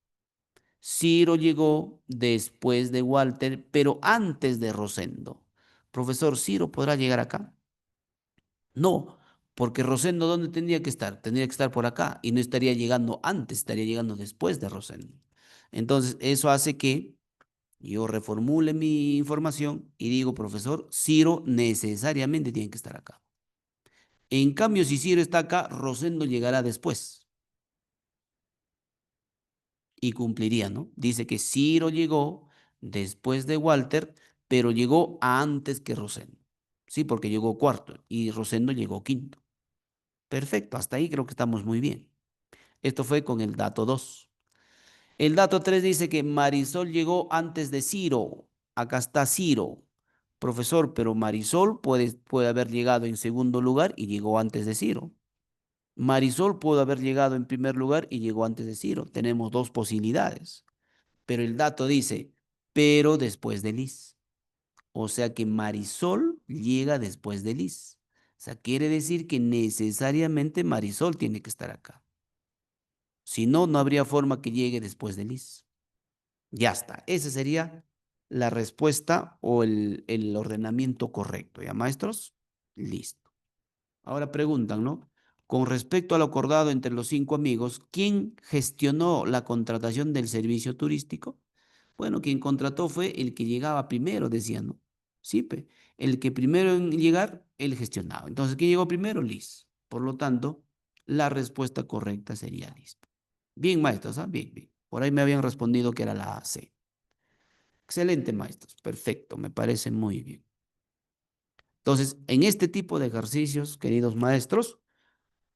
Ciro llegó después de Walter, pero antes de Rosendo. Profesor, ¿Ciro podrá llegar acá? No, porque Rosendo, ¿dónde tendría que estar? Tendría que estar por acá y no estaría llegando antes, estaría llegando después de Rosendo. Entonces, eso hace que yo reformule mi información y digo, profesor, Ciro necesariamente tiene que estar acá. En cambio, si Ciro está acá, Rosendo llegará después y cumpliría, ¿no? Dice que Ciro llegó después de Walter, pero llegó antes que Rosendo. Sí, porque llegó cuarto y Rosendo llegó quinto. Perfecto, hasta ahí creo que estamos muy bien. Esto fue con el dato 2. El dato 3 dice que Marisol llegó antes de Ciro. Acá está Ciro. Profesor, pero Marisol puede haber llegado en segundo lugar y llegó antes de Ciro. Marisol pudo haber llegado en primer lugar y llegó antes de Ciro. Tenemos dos posibilidades. Pero el dato dice, pero después de Liz. O sea que Marisol llega después de Liz. O sea, quiere decir que necesariamente Marisol tiene que estar acá. Si no, no habría forma que llegue después de Liz. Ya está. Esa sería la respuesta o el ordenamiento correcto. ¿Ya, maestros? Listo. Ahora preguntan, ¿no? Con respecto a lo acordado entre los cinco amigos, ¿quién gestionó la contratación del servicio turístico? Bueno, quien contrató fue el que llegaba primero, decían, ¿no? Sí, el que primero en llegar, él gestionaba. Entonces, ¿quién llegó primero? Liz. Por lo tanto, la respuesta correcta sería Liz. Bien, maestros, ¿ah? Bien, bien. Por ahí me habían respondido que era la C. Excelente, maestros. Perfecto, me parece muy bien. Entonces, en este tipo de ejercicios, queridos maestros,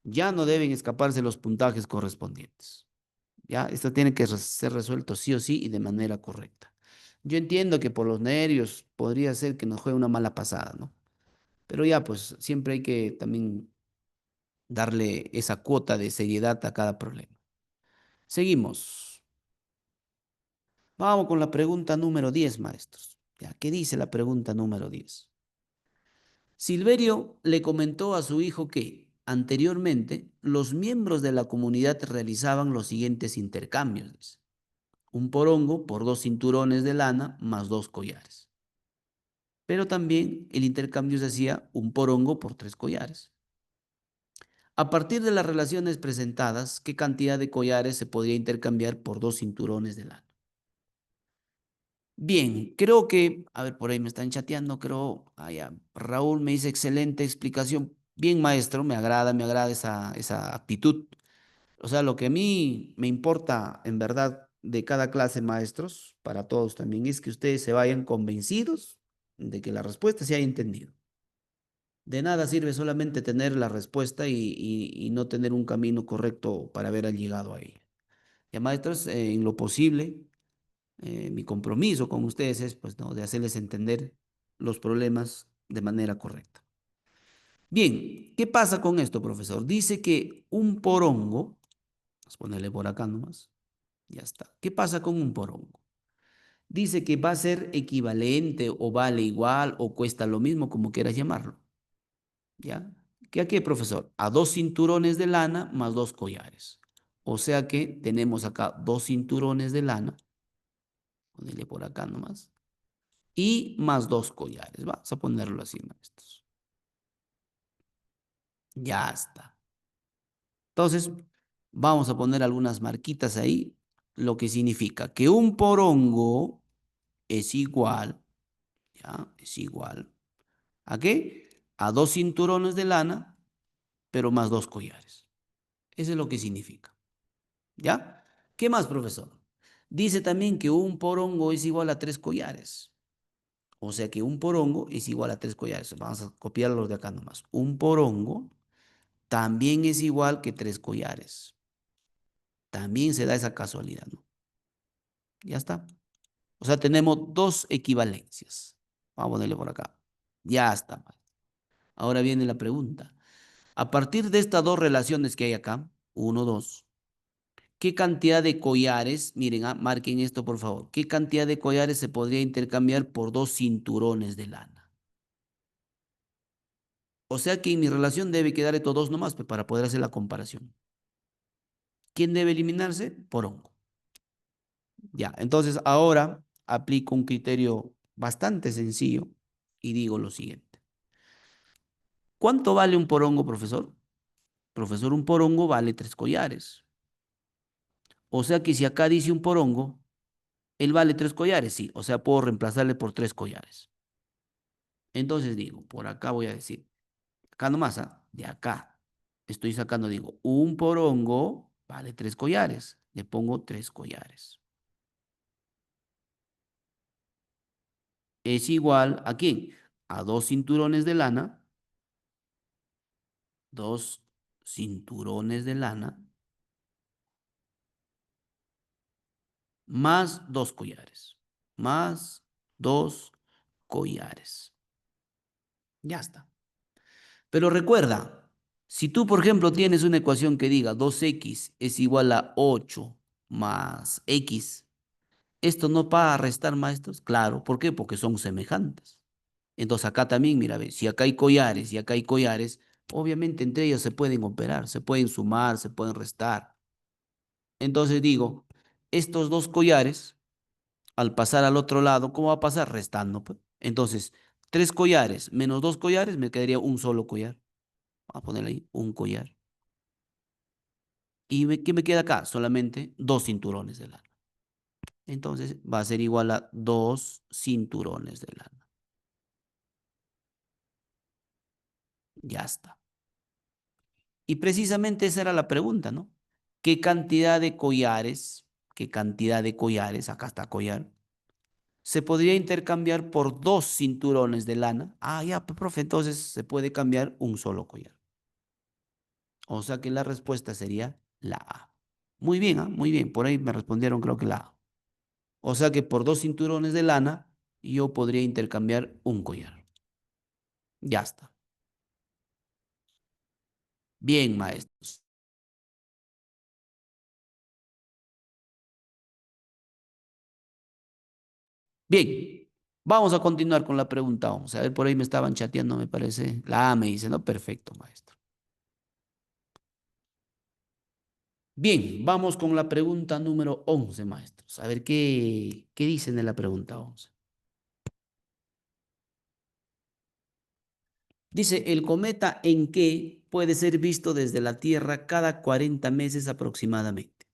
ya no deben escaparse los puntajes correspondientes. Ya, esto tiene que ser resuelto sí o sí y de manera correcta. Yo entiendo que por los nervios podría ser que nos juegue una mala pasada, ¿no? Pero ya, pues siempre hay que también darle esa cuota de seriedad a cada problema. Seguimos. Vamos con la pregunta número 10, maestros. Ya, ¿qué dice la pregunta número 10? Silverio le comentó a su hijo que, anteriormente, los miembros de la comunidad realizaban los siguientes intercambios. Dice. Un porongo por dos cinturones de lana más dos collares. Pero también el intercambio se hacía un porongo por tres collares. A partir de las relaciones presentadas, ¿qué cantidad de collares se podría intercambiar por dos cinturones de lana? Bien, creo que, a ver, por ahí me están chateando, creo, ya, Raúl me dice excelente explicación. Bien, maestro, me agrada esa actitud. O sea, lo que a mí me importa en verdad de cada clase, maestros, para todos también, es que ustedes se vayan convencidos de que la respuesta se haya entendido. De nada sirve solamente tener la respuesta y no tener un camino correcto para haber llegado a ella. Ya, maestros, en lo posible, mi compromiso con ustedes es, pues, ¿no?, de hacerles entender los problemas de manera correcta. Bien, ¿qué pasa con esto, profesor? Dice que un porongo, vamos a ponerle por acá nomás, ya está. ¿Qué pasa con un porongo? Dice que va a ser equivalente o vale igual o cuesta lo mismo, como quieras llamarlo. ¿Ya? ¿Qué a qué, profesor? A dos cinturones de lana más dos collares. O sea que tenemos acá dos cinturones de lana, ponele por acá nomás, y más dos collares. Vamos a ponerlo así, maestros. Ya está. Entonces, vamos a poner algunas marquitas ahí, lo que significa que un porongo es igual, ¿ya? Es igual. ¿A qué? A dos cinturones de lana, pero más dos collares. Eso es lo que significa. ¿Ya? ¿Qué más, profesor? Dice también que un porongo es igual a tres collares. O sea que un porongo es igual a tres collares. Vamos a copiarlos de acá nomás. Un porongo también es igual que tres collares. También se da esa casualidad, ¿no? Ya está. O sea, tenemos dos equivalencias. Vamos a ponerle por acá. Ya está. Ahora viene la pregunta. A partir de estas dos relaciones que hay acá, uno, dos, ¿qué cantidad de collares, miren, marquen esto por favor, qué cantidad de collares se podría intercambiar por dos cinturones de lana? O sea que en mi relación debe quedar estos dos nomás pues, para poder hacer la comparación. ¿Quién debe eliminarse? Porongo. Ya, entonces ahora aplico un criterio bastante sencillo y digo lo siguiente. ¿Cuánto vale un porongo, profesor? Profesor, un porongo vale tres collares. O sea que si acá dice un porongo, él vale tres collares, sí. O sea, puedo reemplazarle por tres collares. Entonces digo, por acá voy a decir, acá nomás, de acá, estoy sacando, digo, un porongo vale tres collares. Le pongo tres collares. Es igual a quién? A dos cinturones de lana, dos cinturones de lana, más dos collares, más dos collares. Ya está. Pero recuerda, si tú, por ejemplo, tienes una ecuación que diga 2x es igual a 8 más x, ¿esto no va a restar, maestros? Claro, ¿por qué? Porque son semejantes. Entonces acá también, mira, ve, si acá hay collares y acá hay collares, obviamente entre ellos se pueden operar, se pueden sumar, se pueden restar. Entonces digo, estos dos collares, al pasar al otro lado, ¿cómo va a pasar? Restando, pues. Entonces, tres collares menos dos collares, me quedaría un solo collar. Vamos a ponerle ahí un collar. ¿Y qué me queda acá? Solamente dos cinturones de lana. Entonces va a ser igual a dos cinturones de lana. Ya está. Y precisamente esa era la pregunta, ¿no? Qué cantidad de collares, acá está collar, se podría intercambiar por dos cinturones de lana? Ah, ya, pues, profe, entonces se puede cambiar un solo collar. O sea que la respuesta sería la A. Muy bien, muy bien. Por ahí me respondieron creo que la A. O sea que por dos cinturones de lana yo podría intercambiar un collar. Ya está. Bien, maestros. Bien. Vamos a continuar con la pregunta 11. A ver, por ahí me estaban chateando, me parece. La A me dice, ¿no? Perfecto, maestro. Bien, vamos con la pregunta número 11, maestros. A ver qué dicen de la pregunta 11. Dice, el cometa en que puede ser visto desde la Tierra cada 40 meses aproximadamente.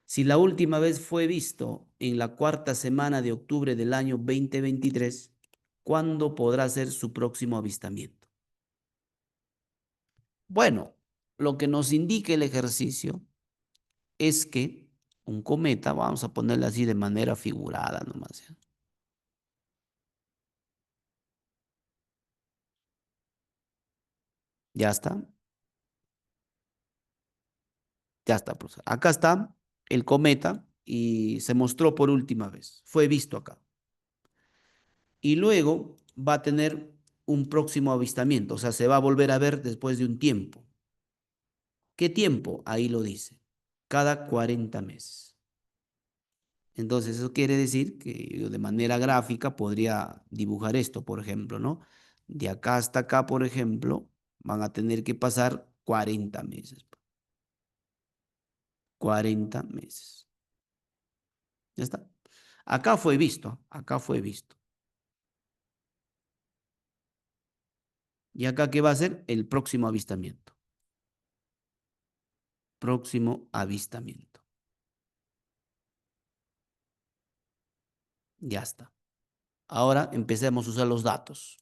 Si la última vez fue visto en la cuarta semana de octubre del año 2023, ¿cuándo podrá ser su próximo avistamiento? Bueno, lo que nos indica el ejercicio es que un cometa, vamos a ponerlo así de manera figurada nomás, ¿ya? Ya está, ya está, profesor. Acá está el cometa y se mostró por última vez. Fue visto acá. Y luego va a tener un próximo avistamiento, o sea, se va a volver a ver después de un tiempo. ¿Qué tiempo? Ahí lo dice. Cada 40 meses. Entonces, eso quiere decir que yo de manera gráfica podría dibujar esto, por ejemplo, ¿no? De acá hasta acá, por ejemplo, van a tener que pasar 40 meses. 40 meses. Ya está. Acá fue visto, acá fue visto. ¿Y acá qué va a ser? El próximo avistamiento. Próximo avistamiento. Ya está. Ahora empecemos a usar los datos.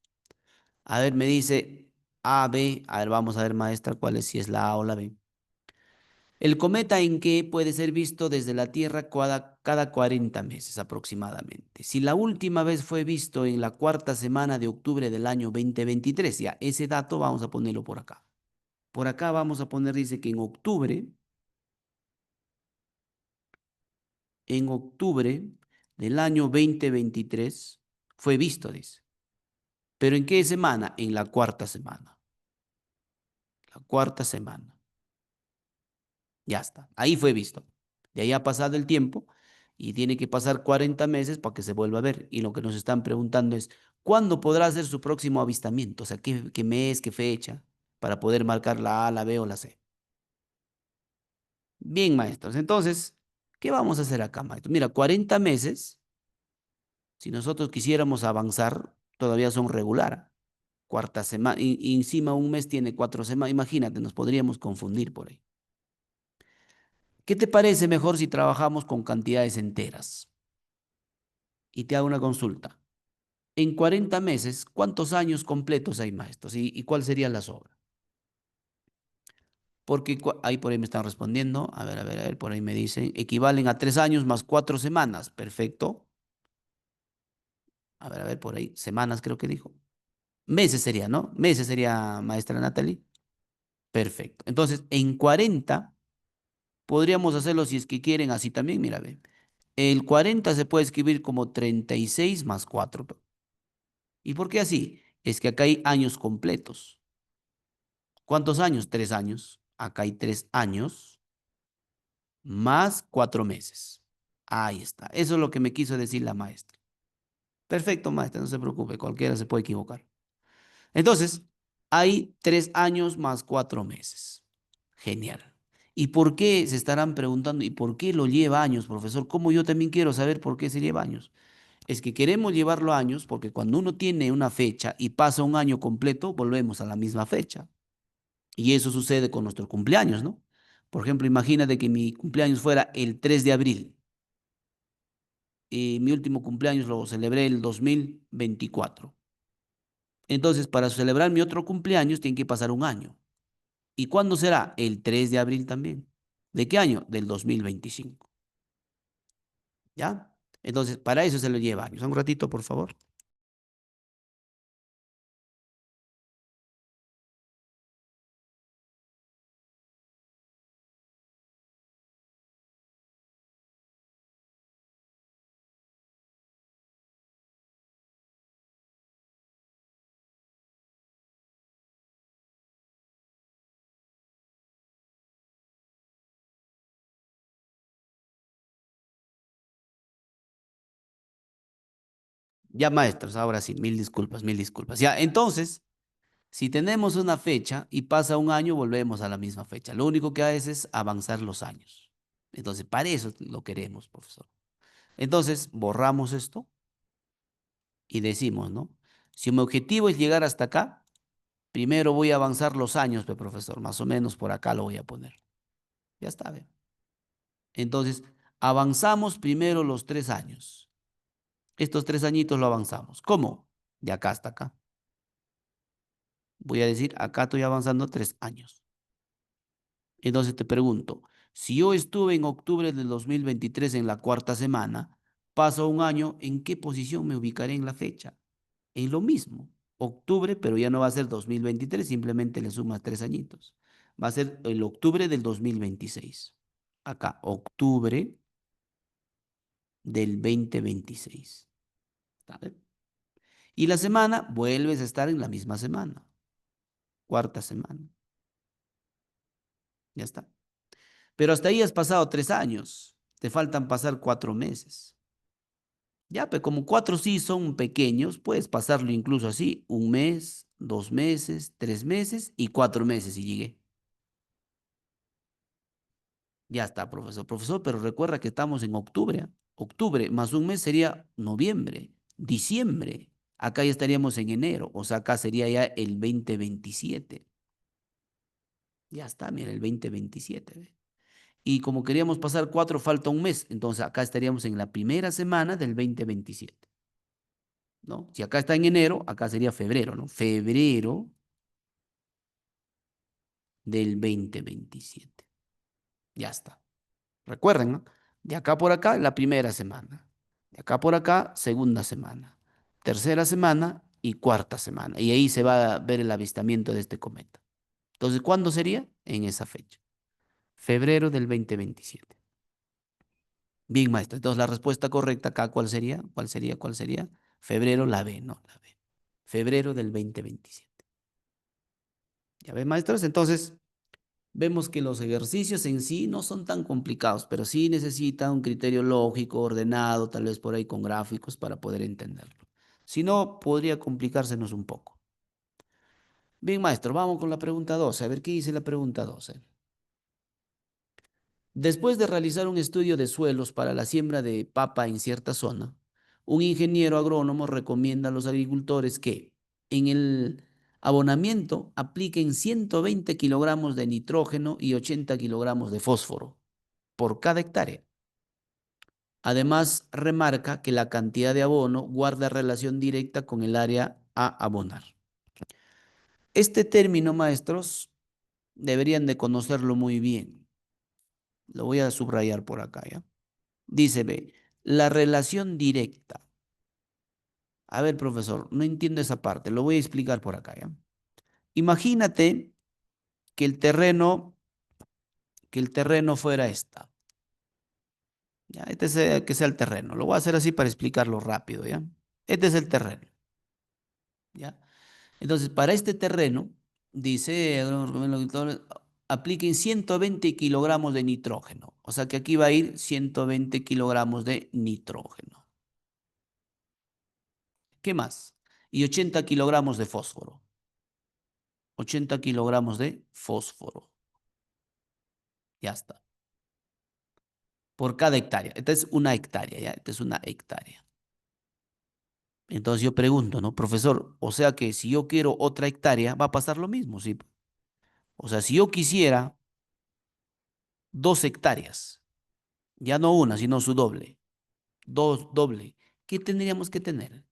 A ver, me dice A, B. A ver, vamos a ver, maestra, cuál es, si es la A o la B. El cometa en que puede ser visto desde la Tierra cada 40 meses aproximadamente. Si la última vez fue visto en la cuarta semana de octubre del año 2023, ya ese dato vamos a ponerlo por acá. Por acá vamos a poner, dice que en octubre del año 2023 fue visto, dice. ¿Pero en qué semana? En la cuarta semana. La cuarta semana. Ya está. Ahí fue visto. De ahí ha pasado el tiempo y tiene que pasar 40 meses para que se vuelva a ver. Y lo que nos están preguntando es, ¿cuándo podrá ser su próximo avistamiento? O sea, ¿qué mes, qué fecha? Para poder marcar la A, la B o la C. Bien, maestros. Entonces, ¿qué vamos a hacer acá, maestro? Mira, 40 meses, si nosotros quisiéramos avanzar, todavía son regular. Cuarta semana, y encima un mes tiene 4 semanas. Imagínate, nos podríamos confundir por ahí. ¿Qué te parece mejor si trabajamos con cantidades enteras? Y te hago una consulta. En 40 meses, ¿cuántos años completos hay, maestros? ¿Y cuál sería la sobra? Porque ahí por ahí me están respondiendo. A ver, por ahí me dicen. Equivalen a 3 años más 4 semanas. Perfecto. A ver, por ahí. Semanas creo que dijo. Meses sería, ¿no? Meses sería, maestra Natalie. Perfecto. Entonces, en 40 podríamos hacerlo si es que quieren así también. Mira, ve. El 40 se puede escribir como 36 más 4. ¿Y por qué así? Es que acá hay años completos. ¿Cuántos años? 3 años. Acá hay 3 años más 4 meses. Ahí está. Eso es lo que me quiso decir la maestra. Perfecto, maestra, no se preocupe, cualquiera se puede equivocar. Entonces, hay 3 años más 4 meses. Genial. ¿Y por qué se estarán preguntando? ¿Y por qué lo lleva años, profesor? ¿Cómo yo también quiero saber por qué se lleva años? Es que queremos llevarlo años porque cuando uno tiene una fecha y pasa un año completo, volvemos a la misma fecha. Y eso sucede con nuestros cumpleaños, ¿no? Por ejemplo, imagínate que mi cumpleaños fuera el 3 de abril y mi último cumpleaños lo celebré el 2024. Entonces, para celebrar mi otro cumpleaños tiene que pasar un año. ¿Y cuándo será? El 3 de abril también. ¿De qué año? Del 2025. ¿Ya? Entonces, para eso se lo lleva años. Un ratito, por favor. Ya, maestros, ahora sí, mil disculpas, mil disculpas. Ya, entonces, Si tenemos una fecha y pasa un año, volvemos a la misma fecha. Lo único que hace es avanzar los años. Entonces, para eso lo queremos, profesor. Entonces, borramos esto y decimos, ¿no? Si mi objetivo es llegar hasta acá, primero voy a avanzar los años, profesor. Más o menos por acá lo voy a poner. Ya está, ¿ve? Entonces, avanzamos primero los 3 años. Estos 3 añitos lo avanzamos. ¿Cómo? De acá hasta acá. Voy a decir, acá estoy avanzando 3 años. Entonces te pregunto, si yo estuve en octubre del 2023 en la cuarta semana, paso un año, ¿en qué posición me ubicaré en la fecha? En lo mismo, octubre, pero ya no va a ser 2023, simplemente le sumas 3 añitos. Va a ser el octubre del 2026. Acá, octubre del 2026. ¿Sabe? Y la semana, vuelves a estar en la misma semana, cuarta semana. Ya está. Pero hasta ahí has pasado 3 años. Te faltan pasar 4 meses. Ya, pero como 4 sí son pequeños, puedes pasarlo incluso así, 1 mes, 2 meses, 3 meses y 4 meses y llegué. Ya está, profesor. Profesor, pero recuerda que estamos en octubre. ¿Ah? Octubre más un mes sería noviembre, diciembre. Acá ya estaríamos en enero, o sea, acá sería ya el 2027. Ya está, mira, el 2027. ¿Ve? Y como queríamos pasar 4, falta un mes. Entonces acá estaríamos en la primera semana del 2027. ¿No? Si acá está en enero, acá sería febrero, ¿no? Febrero del 2027. Ya está. Recuerden, ¿no? De acá por acá, la primera semana. De acá por acá, segunda semana. Tercera semana y cuarta semana. Y ahí se va a ver el avistamiento de este cometa. Entonces, ¿cuándo sería? En esa fecha. Febrero del 2027. Bien, maestro. Entonces, la respuesta correcta acá, ¿cuál sería? ¿Cuál sería? ¿Cuál sería? Febrero, la B, ¿no? La B. Febrero del 2027. ¿Ya ven, maestros? Entonces, vemos que los ejercicios en sí no son tan complicados, pero sí necesita un criterio lógico, ordenado, tal vez por ahí con gráficos para poder entenderlo. Si no, podría complicársenos un poco. Bien, maestro, vamos con la pregunta 12. A ver qué dice la pregunta 12. Después de realizar un estudio de suelos para la siembra de papa en cierta zona, un ingeniero agrónomo recomienda a los agricultores que en el abonamiento apliquen 120 kilogramos de nitrógeno y 80 kilogramos de fósforo por cada hectárea. Además, remarca que la cantidad de abono guarda relación directa con el área a abonar. Este término, maestros, deberían de conocerlo muy bien. Lo voy a subrayar por acá, ¿ya? Dice, ve, la relación directa. A ver, profesor, no entiendo esa parte. Lo voy a explicar por acá, ¿ya? Imagínate que el terreno fuera esta. ¿Ya? Que sea el terreno. Lo voy a hacer así para explicarlo rápido, ¿ya? Este es el terreno, ¿ya? Entonces, para este terreno, dice, apliquen 120 kilogramos de nitrógeno. O sea que aquí va a ir 120 kilogramos de nitrógeno. ¿Qué más? Y 80 kilogramos de fósforo. 80 kilogramos de fósforo. Ya está. Por cada hectárea. Esta es una hectárea, ¿ya? Esta es una hectárea. Entonces yo pregunto, ¿no? Profesor, o sea que si yo quiero otra hectárea, va a pasar lo mismo, ¿sí? O sea, si yo quisiera 2 hectáreas, ya no una, sino su doble, dos doble, ¿qué tendríamos que tener?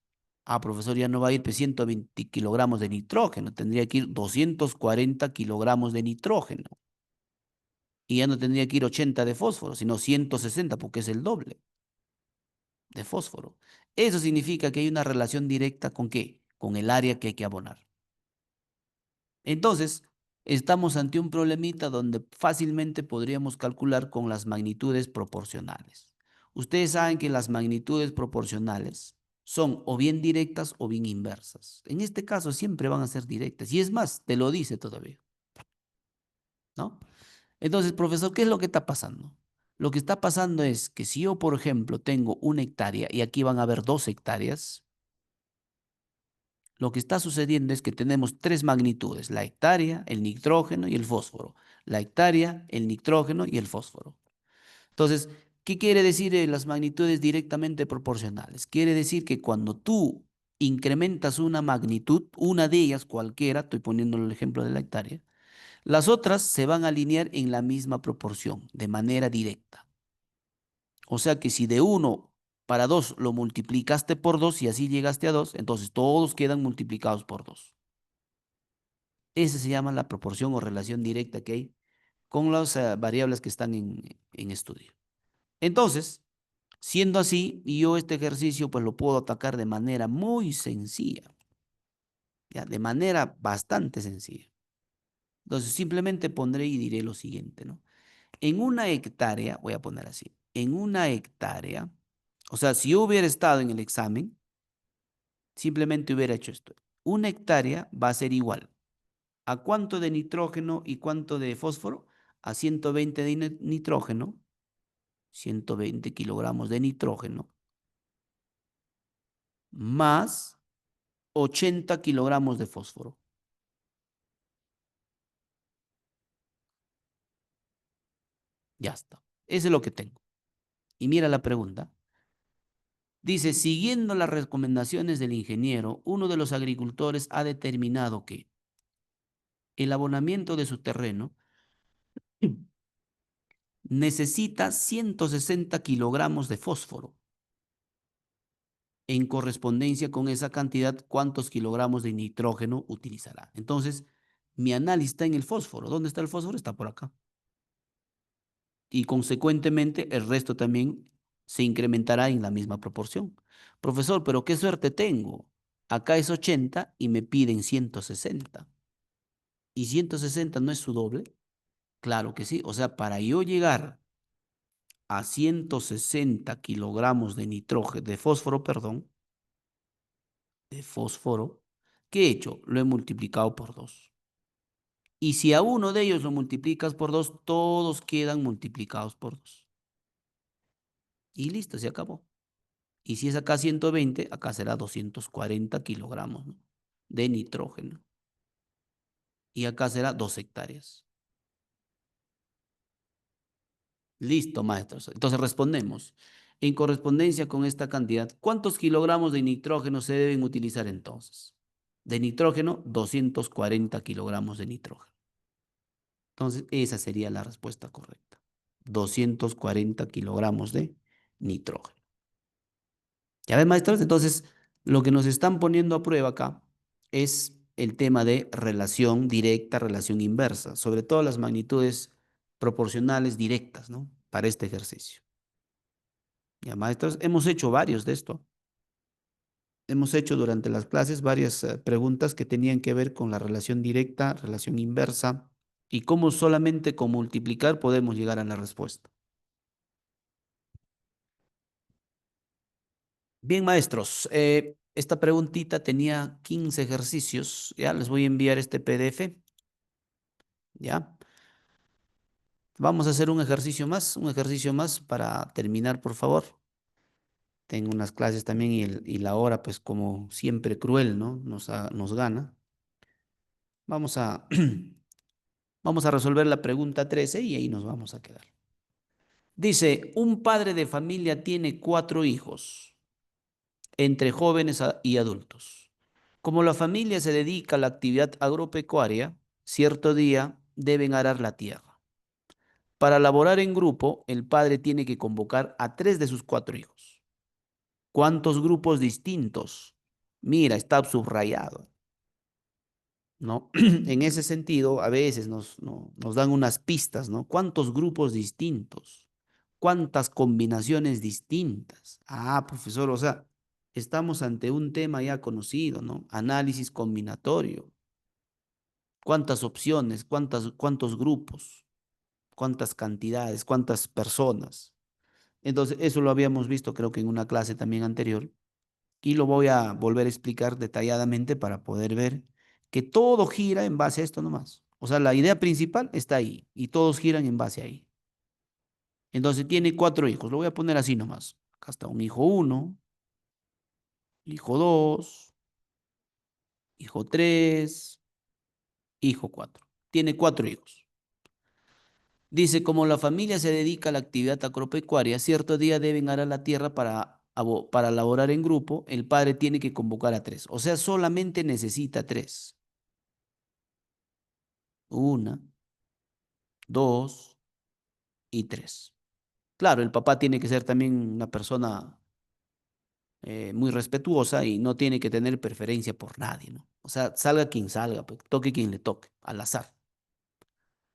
Ah, profesor, ya no va a ir pues, 120 kilogramos de nitrógeno, tendría que ir 240 kilogramos de nitrógeno. Y ya no tendría que ir 80 de fósforo, sino 160 porque es el doble de fósforo. Eso significa que hay una relación directa con qué? Con el área que hay que abonar. Entonces, estamos ante un problemita donde fácilmente podríamos calcular con las magnitudes proporcionales. Ustedes saben que las magnitudes proporcionales son o bien directas o bien inversas. En este caso siempre van a ser directas. Y es más, te lo dice todavía, ¿no? Entonces, profesor, ¿qué es lo que está pasando? Lo que está pasando es que si yo, por ejemplo, tengo una hectárea y aquí van a haber 2 hectáreas, Lo que está sucediendo es que tenemos tres magnitudes, la hectárea, el nitrógeno y el fósforo. La hectárea, el nitrógeno y el fósforo. Entonces, ¿qué quiere decir las magnitudes directamente proporcionales? Quiere decir que cuando tú incrementas una magnitud, una de ellas cualquiera, estoy poniendo el ejemplo de la hectárea, las otras se van a alinear en la misma proporción, de manera directa. O sea que si de uno para 2 lo multiplicaste por 2 y así llegaste a 2, entonces todos quedan multiplicados por 2. Esa se llama la proporción o relación directa que hay con las variables que están en estudio. Entonces, siendo así, yo este ejercicio pues lo puedo atacar de manera muy sencilla, ¿ya? De manera bastante sencilla. Entonces, simplemente pondré y diré lo siguiente, ¿no? En una hectárea, voy a poner así, en una hectárea, o sea, si yo hubiera estado en el examen, simplemente hubiera hecho esto. Una hectárea va a ser igual a cuánto de nitrógeno y cuánto de fósforo, a 120 de nitrógeno, 120 kilogramos de nitrógeno, más 80 kilogramos de fósforo. Ya está. Eso es lo que tengo. Y mira la pregunta. Dice, siguiendo las recomendaciones del ingeniero, uno de los agricultores ha determinado que el abonamiento de su terreno necesita 160 kilogramos de fósforo. En correspondencia con esa cantidad, ¿cuántos kilogramos de nitrógeno utilizará? Entonces, mi análisis está en el fósforo. ¿Dónde está el fósforo? Está por acá. Y consecuentemente, el resto también se incrementará en la misma proporción. Profesor, pero qué suerte tengo. Acá es 80 y me piden 160. ¿Y 160 no es su doble? Claro que sí. O sea, para yo llegar a 160 kilogramos de nitrógeno, de fósforo, perdón, de fósforo, ¿qué he hecho? Lo he multiplicado por 2. Y si a uno de ellos lo multiplicas por 2, todos quedan multiplicados por 2. Y listo, se acabó. Y si es acá 120, acá será 240 kilogramos, ¿no? De nitrógeno. Y acá será 2 hectáreas. Listo, maestros. Entonces respondemos. En correspondencia con esta cantidad, ¿cuántos kilogramos de nitrógeno se deben utilizar entonces? De nitrógeno, 240 kilogramos de nitrógeno. Entonces, esa sería la respuesta correcta. 240 kilogramos de nitrógeno. ¿Ya ven, maestros? Entonces, lo que nos están poniendo a prueba acá es el tema de relación directa, relación inversa, sobre todo las magnitudes proporcionales directas, ¿no? Para este ejercicio. Ya, maestros, hemos hecho varios de esto. Hemos hecho durante las clases varias preguntas que tenían que ver con la relación directa, relación inversa y cómo solamente con multiplicar podemos llegar a la respuesta. Bien, maestros, esta preguntita tenía 15 ejercicios. Ya les voy a enviar este PDF. Ya. Vamos a hacer un ejercicio más para terminar, por favor. Tengo unas clases también y la hora, pues como siempre cruel, ¿no? Nos gana. Vamos a, vamos a resolver la pregunta 13 y ahí nos vamos a quedar. Dice, un padre de familia tiene 4 hijos, entre jóvenes y adultos. Como la familia se dedica a la actividad agropecuaria, cierto día deben arar la tierra. Para laborar en grupo, el padre tiene que convocar a 3 de sus 4 hijos. ¿Cuántos grupos distintos? Mira, está subrayado, ¿no? En ese sentido, a veces nos dan unas pistas, ¿no? ¿Cuántos grupos distintos? ¿Cuántas combinaciones distintas? Ah, profesor, o sea, estamos ante un tema ya conocido, ¿no? Análisis combinatorio. ¿Cuántas opciones? ¿Cuántos grupos? ¿Cuántas cantidades? ¿Cuántas personas? Entonces, eso lo habíamos visto creo que en una clase también anterior y lo voy a volver a explicar detalladamente para poder ver que todo gira en base a esto nomás. O sea, la idea principal está ahí y todos giran en base a ahí. Entonces, tiene 4 hijos. Lo voy a poner así nomás. Acá está un hijo uno, hijo dos, hijo 3, hijo 4. Tiene 4 hijos. Dice, como la familia se dedica a la actividad agropecuaria, cierto día deben arar la tierra para laborar en grupo, el padre tiene que convocar a 3. O sea, solamente necesita 3. Una, dos y 3. Claro, el papá tiene que ser también una persona muy respetuosa y no tiene que tener preferencia por nadie, ¿no? O sea, salga quien salga, pues, toque quien le toque, al azar.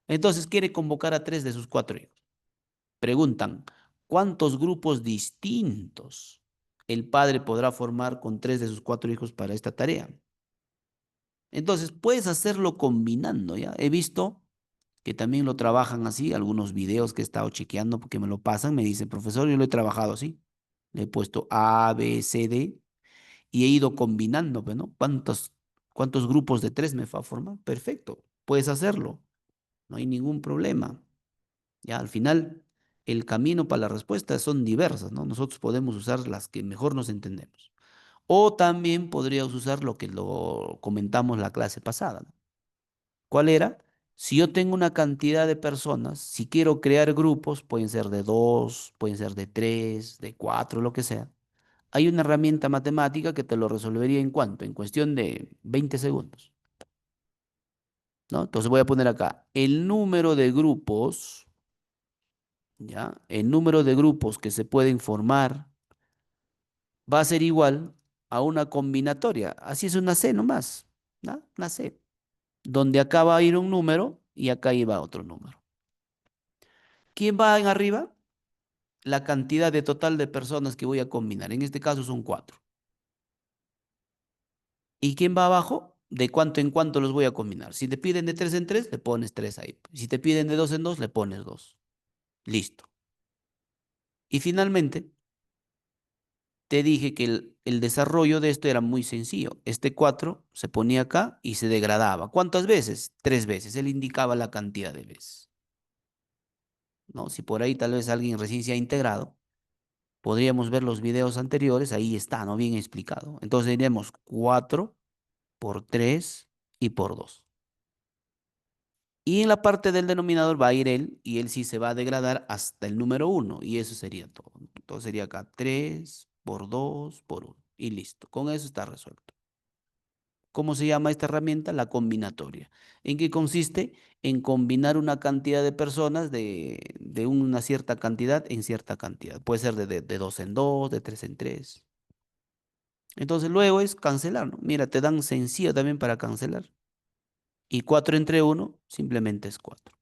Entonces quiere convocar a 3 de sus 4 hijos. Preguntan, ¿cuántos grupos distintos el padre podrá formar con 3 de sus 4 hijos para esta tarea? Entonces puedes hacerlo combinando, ¿ya? He visto que también lo trabajan así, algunos videos que he estado chequeando porque me lo pasan, me dicen, profesor, yo lo he trabajado así. Le he puesto A, B, C, D y he ido combinando, pues, ¿no? ¿Cuántos grupos de 3 me va a formar? Perfecto, puedes hacerlo, no hay ningún problema. Ya al final, el camino para la respuesta son diversas, ¿no? Nosotros podemos usar las que mejor nos entendemos. O también podrías usar lo que lo comentamos la clase pasada, ¿no? ¿Cuál era? Si yo tengo una cantidad de personas, si quiero crear grupos, pueden ser de 2, pueden ser de 3, de 4, lo que sea. Hay una herramienta matemática que te lo resolvería en cuánto, en cuestión de 20 segundos, ¿no? Entonces voy a poner acá el número de grupos, ¿ya? El número de grupos que se pueden formar va a ser igual a una combinatoria. Así es una C nomás, ¿no? Una C, donde acá va a ir un número y acá iba otro número. ¿Quién va en arriba? La cantidad de total de personas que voy a combinar. En este caso son 4. ¿Y quién va abajo? De cuánto en cuánto los voy a combinar. Si te piden de 3 en 3, le pones 3 ahí. Si te piden de 2 en 2, le pones 2. Listo. Y finalmente, te dije que el desarrollo de esto era muy sencillo. Este 4 se ponía acá y se degradaba. ¿Cuántas veces? 3 veces. Él indicaba la cantidad de veces, ¿no? Si por ahí tal vez alguien recién se ha integrado, podríamos ver los videos anteriores. Ahí está, ¿no? Bien explicado. Entonces diremos 4 por 3 y por 2. Y en la parte del denominador va a ir él y él sí se va a degradar hasta el número 1 y eso sería todo. Entonces sería acá 3 por 2 por 1 y listo. Con eso está resuelto. ¿Cómo se llama esta herramienta? La combinatoria. ¿En qué consiste? En combinar una cantidad de personas de una cierta cantidad en cierta cantidad. Puede ser de 2 en 2, de 3 en 3. Entonces luego es cancelar, ¿no? Mira, te dan sencillo también para cancelar. Y 4 entre 1 simplemente es 4.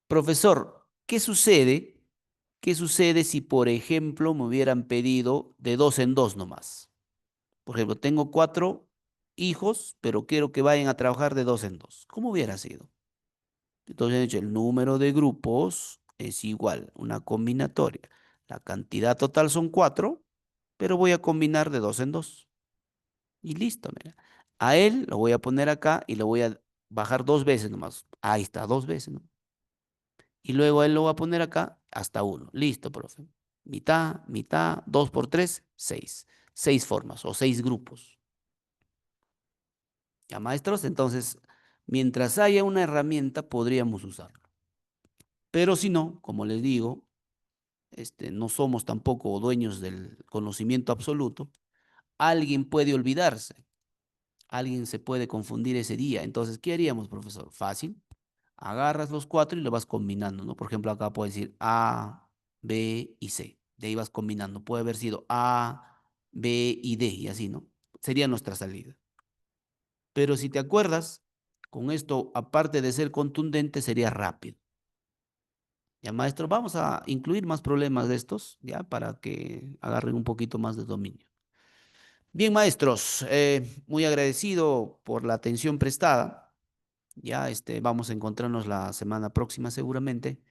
Profesor, ¿qué sucede? ¿Qué sucede si, por ejemplo, me hubieran pedido de 2 en 2 nomás? Por ejemplo, tengo 4 hijos, pero quiero que vayan a trabajar de 2 en 2. ¿Cómo hubiera sido? Entonces he dicho, el número de grupos es igual, una combinatoria. La cantidad total son 4, pero voy a combinar de 2 en 2. Y listo, mira. A él lo voy a poner acá y lo voy a bajar 2 veces nomás. Ahí está, 2 veces, ¿no? Y luego a él lo voy a poner acá hasta 1. Listo, profe. Mitad, mitad, 2 por 3, 6. 6 formas o 6 grupos. ¿Ya, maestros? Entonces, mientras haya una herramienta, podríamos usarlo. Pero si no, como les digo, no somos tampoco dueños del conocimiento absoluto. Alguien puede olvidarse, alguien se puede confundir ese día. Entonces, ¿qué haríamos, profesor? Fácil. Agarras los 4 y lo vas combinando, ¿no? Por ejemplo, acá puede decir A, B y C. De ahí vas combinando. Puede haber sido A, B y D y así, ¿no? Sería nuestra salida. Pero si te acuerdas, con esto, aparte de ser contundente, sería rápido. Ya, maestro, vamos a incluir más problemas de estos, ya, para que agarren un poquito más de dominio. Bien, maestros, muy agradecido por la atención prestada. Ya, vamos a encontrarnos la semana próxima seguramente.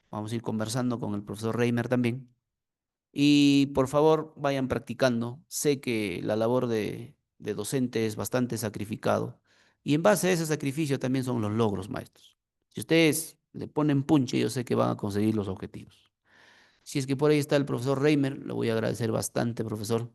Vamos a ir conversando con el profesor Reimer también. Y por favor, vayan practicando. Sé que la labor de docente es bastante sacrificado. Y en base a ese sacrificio también son los logros, maestros. Si ustedes le ponen punche, yo sé que van a conseguir los objetivos. Si es que por ahí está el profesor Reimer, lo voy a agradecer bastante, profesor.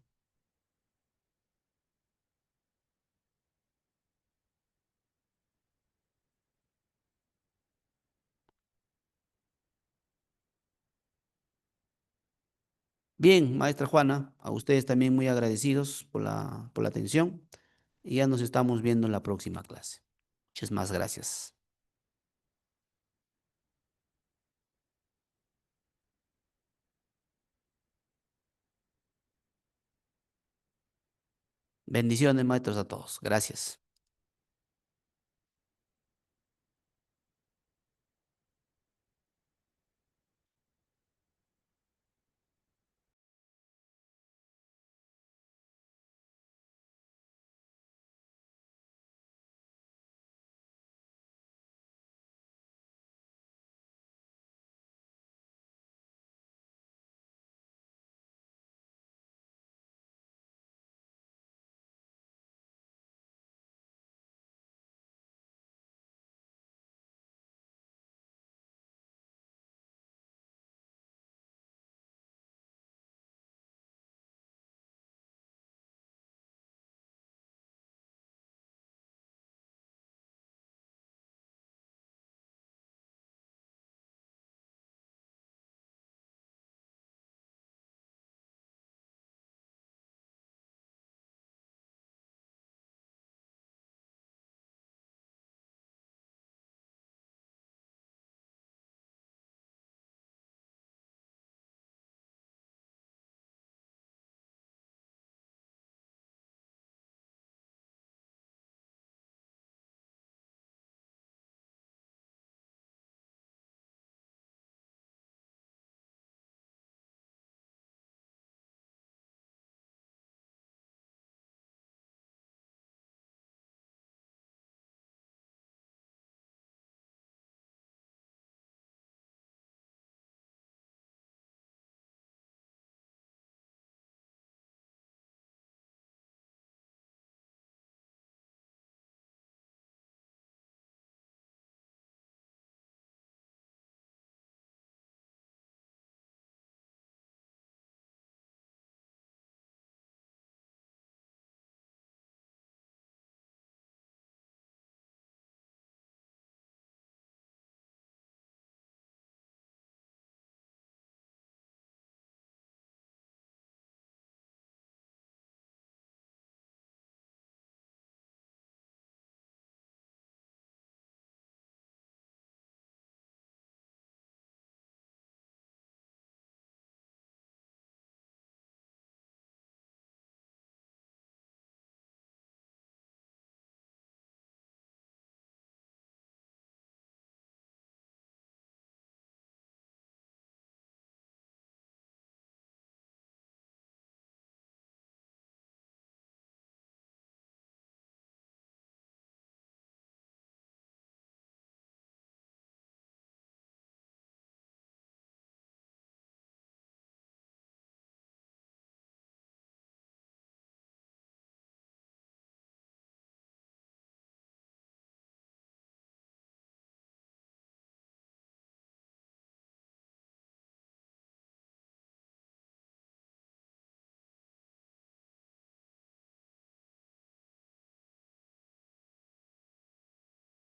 Bien, maestra Juana, a ustedes también muy agradecidos por la atención y ya nos estamos viendo en la próxima clase. Muchas más gracias. Bendiciones, maestros, a todos. Gracias.